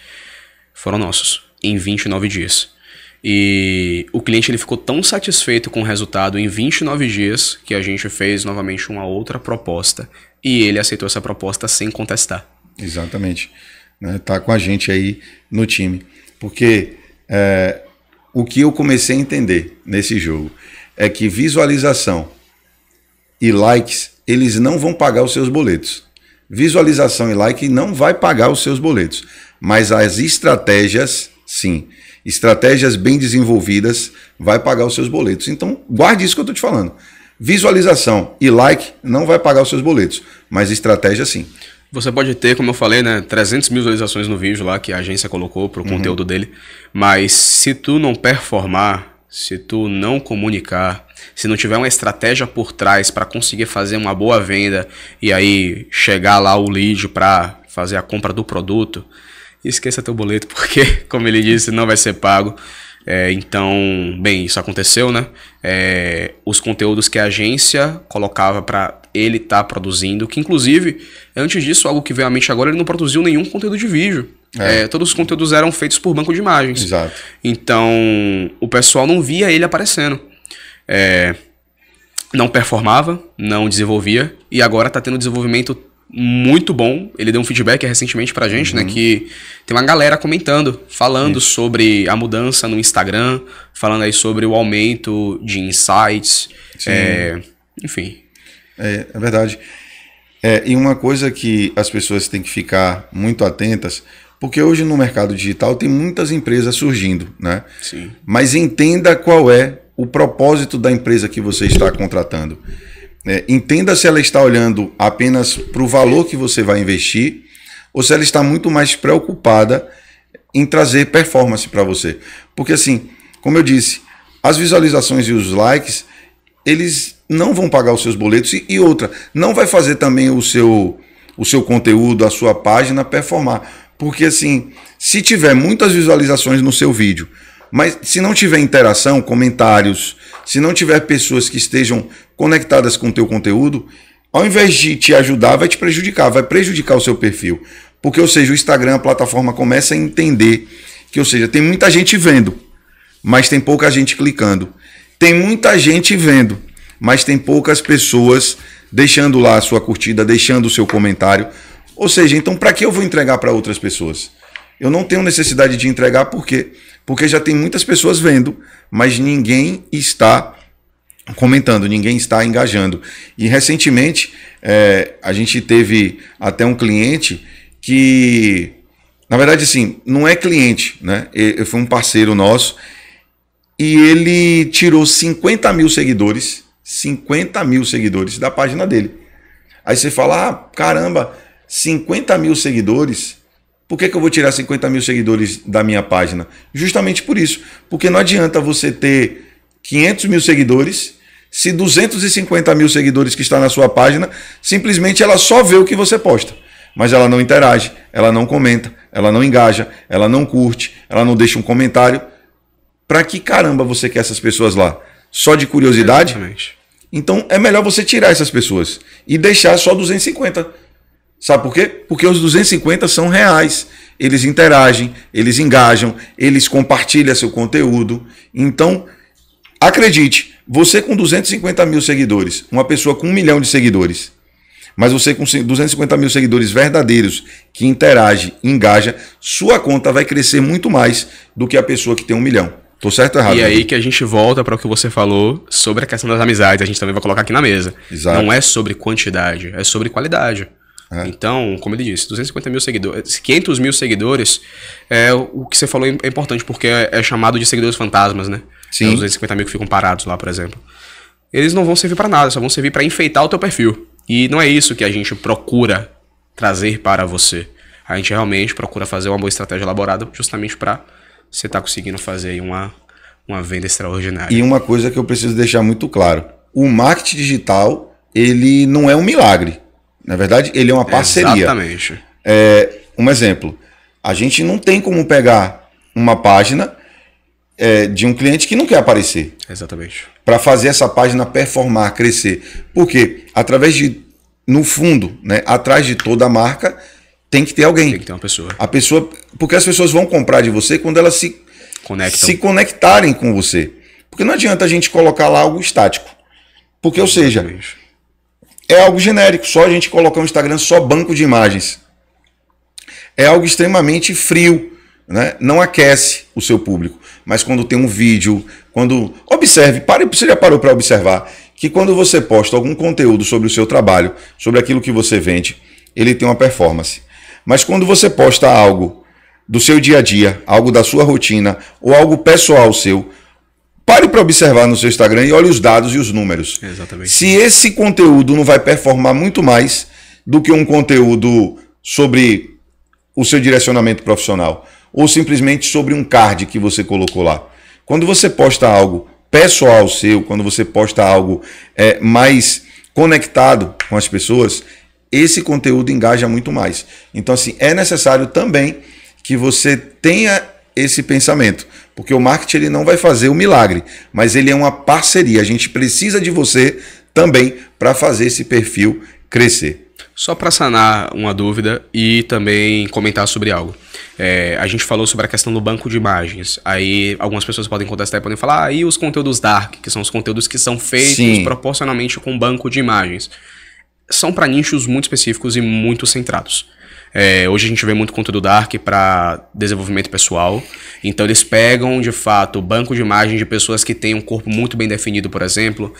foram nossos, em 29 dias. E o cliente ele ficou tão satisfeito com o resultado em 29 dias que a gente fez novamente uma outra proposta. E ele aceitou essa proposta sem contestar. Exatamente. Tá com a gente aí no time. Porque o que eu comecei a entender nesse jogo é que visualização e likes, eles não vão pagar os seus boletos. Visualização e like não vai pagar os seus boletos. Mas as estratégias, sim. Estratégias bem desenvolvidas vai pagar os seus boletos. Então, guarde isso que eu estou te falando. Visualização e like não vai pagar os seus boletos, mas estratégia sim. Você pode ter, como eu falei, né, 300 mil visualizações no vídeo lá que a agência colocou pro conteúdo dele, mas se tu não performar, se tu não comunicar, se não tiver uma estratégia por trás para conseguir fazer uma boa venda e aí chegar lá o lead para fazer a compra do produto, esqueça teu boleto, porque, como ele disse, não vai ser pago. Então, bem, isso aconteceu, né? Os conteúdos que a agência colocava para ele estar produzindo, que inclusive, antes disso, algo que veio à mente agora, ele não produziu nenhum conteúdo de vídeo. Todos os conteúdos eram feitos por banco de imagens. Exato. Então, o pessoal não via ele aparecendo. Não performava, não desenvolvia, e agora está tendo desenvolvimento muito bom. Ele deu um feedback recentemente pra gente, né, que tem uma galera comentando, falando sobre a mudança no Instagram, falando aí sobre o aumento de insights, enfim. É verdade. E uma coisa que as pessoas têm que ficar muito atentas, porque hoje no mercado digital tem muitas empresas surgindo, né? Sim. Mas entenda qual é o propósito da empresa que você está contratando. Entenda se ela está olhando apenas para o valor que você vai investir ou se ela está muito mais preocupada em trazer performance para você. Porque assim, como eu disse, as visualizações e os likes, eles não vão pagar os seus boletos e outra, não vai fazer também o seu conteúdo, a sua página performar. Porque assim, se tiver muitas visualizações no seu vídeo, mas se não tiver interação, comentários, se não tiver pessoas que estejam conectadas com o teu conteúdo, ao invés de te ajudar, vai te prejudicar, vai prejudicar o seu perfil. Porque, ou seja, o Instagram, a plataforma começa a entender que, ou seja, tem muita gente vendo, mas tem pouca gente clicando. Tem muita gente vendo, mas tem poucas pessoas deixando lá a sua curtida, deixando o seu comentário. Ou seja, então para que eu vou entregar para outras pessoas? Eu não tenho necessidade de entregar, por quê? Porque já tem muitas pessoas vendo, mas ninguém está comentando, ninguém está engajando. E recentemente a gente teve até um cliente que, na verdade, assim, não é cliente, né? Ele foi um parceiro nosso e ele tirou 50 mil seguidores da página dele. Aí você fala, caramba, 50 mil seguidores... Por que eu vou tirar 50 mil seguidores da minha página? Justamente por isso. Porque não adianta você ter 500 mil seguidores se 250 mil seguidores que está na sua página, simplesmente ela só vê o que você posta. Mas ela não interage, ela não comenta, ela não engaja, ela não curte, ela não deixa um comentário. Para que caramba você quer essas pessoas lá? Só de curiosidade? Exatamente. Então é melhor você tirar essas pessoas e deixar só 250. Sabe por quê? Porque os 250 são reais. Eles interagem, eles engajam, eles compartilham seu conteúdo. Então, acredite, você com 250 mil seguidores, uma pessoa com 1 milhão de seguidores, mas você com 250 mil seguidores verdadeiros, que interage, engaja, sua conta vai crescer muito mais do que a pessoa que tem 1 milhão. Tô certo ou errado? E aí que a gente volta para o que você falou sobre a questão das amizades. A gente também vai colocar aqui na mesa. Exato. Não é sobre quantidade, é sobre qualidade. Então, como ele disse, 250 mil seguidores, 500 mil seguidores, o que você falou é importante, porque é chamado de seguidores fantasmas, né? Sim. Os 250 mil que ficam parados lá, por exemplo. Eles não vão servir para nada, só vão servir para enfeitar o teu perfil. E não é isso que a gente procura trazer para você. A gente realmente procura fazer uma boa estratégia elaborada justamente para você estar conseguindo fazer aí uma venda extraordinária. E uma coisa que eu preciso deixar muito claro, o marketing digital, ele não é um milagre. Na verdade, ele é uma parceria. Exatamente. Um exemplo, a gente não tem como pegar uma página de um cliente que não quer aparecer. Exatamente. Para fazer essa página performar, crescer. Por quê? Através de, no fundo, né, atrás de toda a marca, tem que ter alguém. Tem que ter uma pessoa. Porque as pessoas vão comprar de você quando elas se conectarem com você. Porque não adianta a gente colocar lá algo estático. Porque, ou seja... é algo genérico, só a gente colocar um Instagram, só banco de imagens. É algo extremamente frio, né? Não aquece o seu público. Mas quando tem um vídeo, observe, você já parou para observar que quando você posta algum conteúdo sobre o seu trabalho, sobre aquilo que você vende, ele tem uma performance. Mas quando você posta algo do seu dia a dia, algo da sua rotina, ou algo pessoal seu, Pare para observar no seu Instagram e olhe os dados e os números. Exatamente. Se esse conteúdo não vai performar muito mais do que um conteúdo sobre o seu direcionamento profissional, ou simplesmente sobre um card que você colocou lá. Quando você posta algo pessoal seu, quando você posta algo mais conectado com as pessoas, esse conteúdo engaja muito mais. Então, assim, é necessário também que você tenha esse pensamento, porque o marketing ele não vai fazer o milagre, mas ele é uma parceria. A gente precisa de você também para fazer esse perfil crescer. Só para sanar uma dúvida e também comentar sobre algo. A gente falou sobre a questão do banco de imagens. Aí algumas pessoas podem contestar e podem falar, e os conteúdos dark, que são os conteúdos que são feitos Sim. proporcionalmente com banco de imagens. São para nichos muito específicos e muito centrados. Hoje a gente vê muito conteúdo dark para desenvolvimento pessoal. Então eles pegam, de fato, o banco de imagens de pessoas que têm um corpo muito bem definido, por exemplo.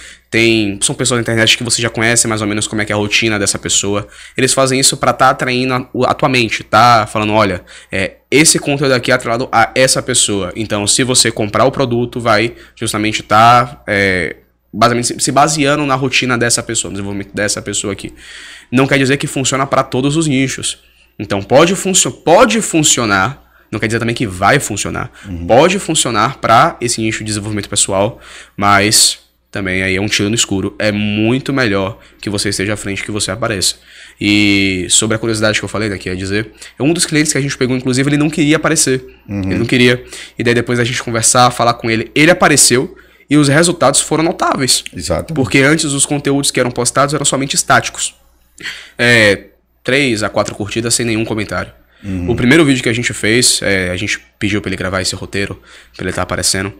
São pessoas na internet que você já conhece mais ou menos como é que é a rotina dessa pessoa. Eles fazem isso para estar atraindo a tua mente, tá? Falando, olha, esse conteúdo aqui é atrelado a essa pessoa. Então se você comprar o produto, vai justamente estar... basicamente se baseando na rotina dessa pessoa, no desenvolvimento dessa pessoa aqui. Não quer dizer que funciona para todos os nichos. Então pode funcionar, não quer dizer também que vai funcionar. Pode funcionar para esse nicho de desenvolvimento pessoal, mas também aí é um tiro no escuro. É muito melhor que você esteja à frente, que você apareça. E sobre a curiosidade que eu falei, né, que ia dizer, um dos clientes que a gente pegou, inclusive, ele não queria aparecer. Ele não queria. E daí depois da gente conversar, falar com ele, ele apareceu. E os resultados foram notáveis. Exato. Porque antes os conteúdos que eram postados eram somente estáticos. 3 a 4 curtidas sem nenhum comentário. O primeiro vídeo que a gente fez, a gente pediu pra ele gravar esse roteiro, pra ele estar aparecendo.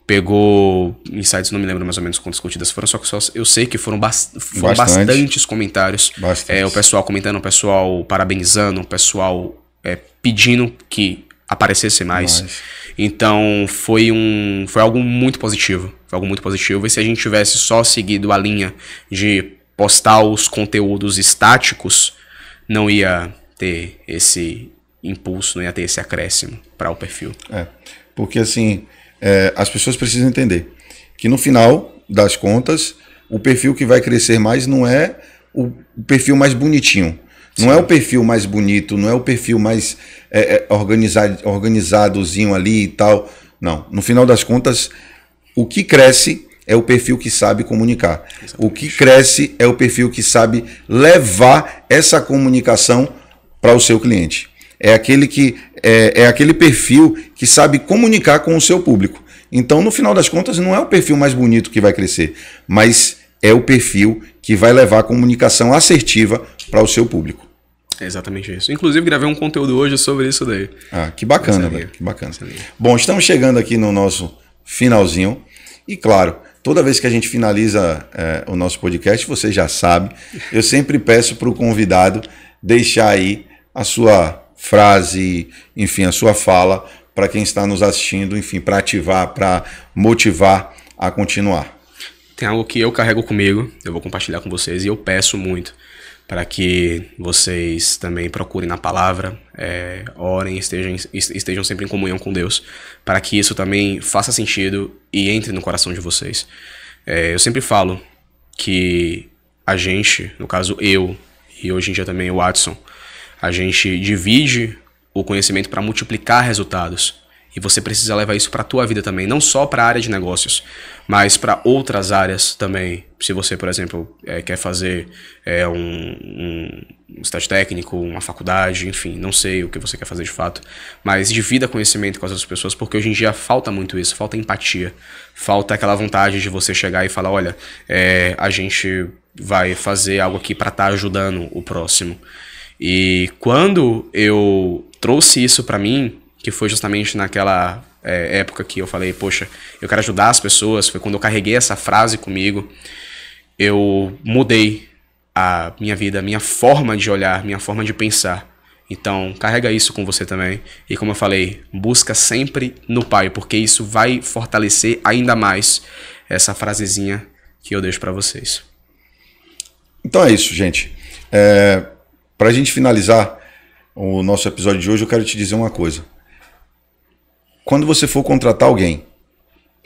Pegou insights, não me lembro mais ou menos quantas curtidas foram, só que eu sei que foram bastantes comentários. O pessoal comentando, o pessoal parabenizando, o pessoal pedindo que aparecesse mais. Então foi algo muito positivo. Foi algo muito positivo. E se a gente tivesse só seguido a linha de postar os conteúdos estáticos, não ia ter esse impulso, não ia ter esse acréscimo para o perfil. Porque assim, as pessoas precisam entender que no final das contas, o perfil que vai crescer mais não é o perfil mais bonitinho. Não é o perfil mais bonito, não é o perfil mais organizadozinho ali e tal. Não. No final das contas, o que cresce é o perfil que sabe comunicar. Exatamente. O que cresce é o perfil que sabe levar essa comunicação para o seu cliente. É aquele perfil que sabe comunicar com o seu público. Então, no final das contas, não é o perfil mais bonito que vai crescer, mas é o perfil que vai levar a comunicação assertiva para o seu público. É exatamente isso. Inclusive, gravei um conteúdo hoje sobre isso daí. Que bacana, velho. Que bacana. Bom, estamos chegando aqui no nosso finalzinho. E claro, toda vez que a gente finaliza o nosso podcast, você já sabe, eu sempre peço para o convidado deixar aí a sua frase, enfim, a sua fala para quem está nos assistindo, enfim, para ativar, para motivar a continuar. Tem algo que eu carrego comigo, eu vou compartilhar com vocês e eu peço muito para que vocês também procurem na palavra, orem, estejam sempre em comunhão com Deus, para que isso também faça sentido e entre no coração de vocês. Eu sempre falo que a gente, no caso eu, e hoje em dia também o Watson, a gente divide o conhecimento para multiplicar resultados. E você precisa levar isso para a tua vida também, não só para a área de negócios, mas para outras áreas também. Se você, por exemplo, quer fazer um estágio técnico, uma faculdade, enfim, não sei o que você quer fazer de fato, mas divida conhecimento com as outras pessoas, porque hoje em dia falta muito isso, falta empatia, falta aquela vontade de você chegar e falar, olha, a gente vai fazer algo aqui para estar ajudando o próximo. E quando eu trouxe isso para mim, que foi justamente naquela época que eu falei, poxa, eu quero ajudar as pessoas, foi quando eu carreguei essa frase comigo, eu mudei a minha vida, a minha forma de olhar, minha forma de pensar. Então, carrega isso com você também. E como eu falei, busca sempre no Pai, porque isso vai fortalecer ainda mais essa frasezinha que eu deixo para vocês. Então é isso, gente. Para a gente finalizar o nosso episódio de hoje, eu quero te dizer uma coisa. Quando você for contratar alguém,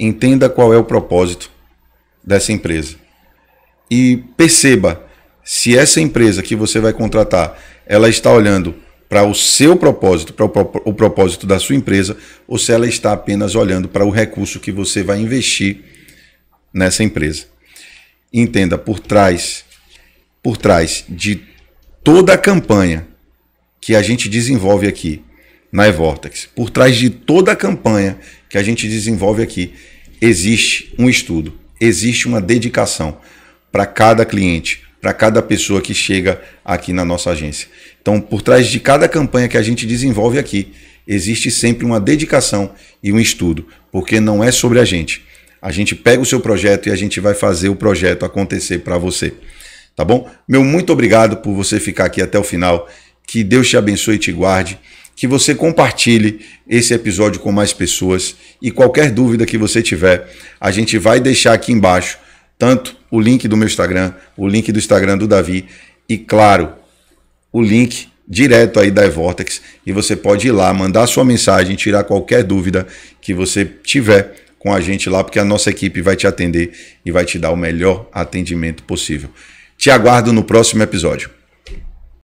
entenda qual é o propósito dessa empresa. E perceba se essa empresa que você vai contratar, ela está olhando para o seu propósito, para o propósito da sua empresa, ou se ela está apenas olhando para o recurso que você vai investir nessa empresa. Entenda, por trás de toda a campanha que a gente desenvolve aqui na eVortex, por trás de toda a campanha que a gente desenvolve aqui, existe um estudo, existe uma dedicação para cada cliente, para cada pessoa que chega aqui na nossa agência. Então, por trás de cada campanha que a gente desenvolve aqui, existe sempre uma dedicação e um estudo, porque não é sobre a gente. A gente pega o seu projeto e a gente vai fazer o projeto acontecer para você. Tá bom? Meu muito obrigado por você ficar aqui até o final. Que Deus te abençoe e te guarde. Que você compartilhe esse episódio com mais pessoas. E qualquer dúvida que você tiver, a gente vai deixar aqui embaixo tanto o link do meu Instagram, o link do Instagram do Davi e, claro, o link direto aí da eVortex. E você pode ir lá, mandar sua mensagem, tirar qualquer dúvida que você tiver com a gente lá, porque a nossa equipe vai te atender e vai te dar o melhor atendimento possível. Te aguardo no próximo episódio.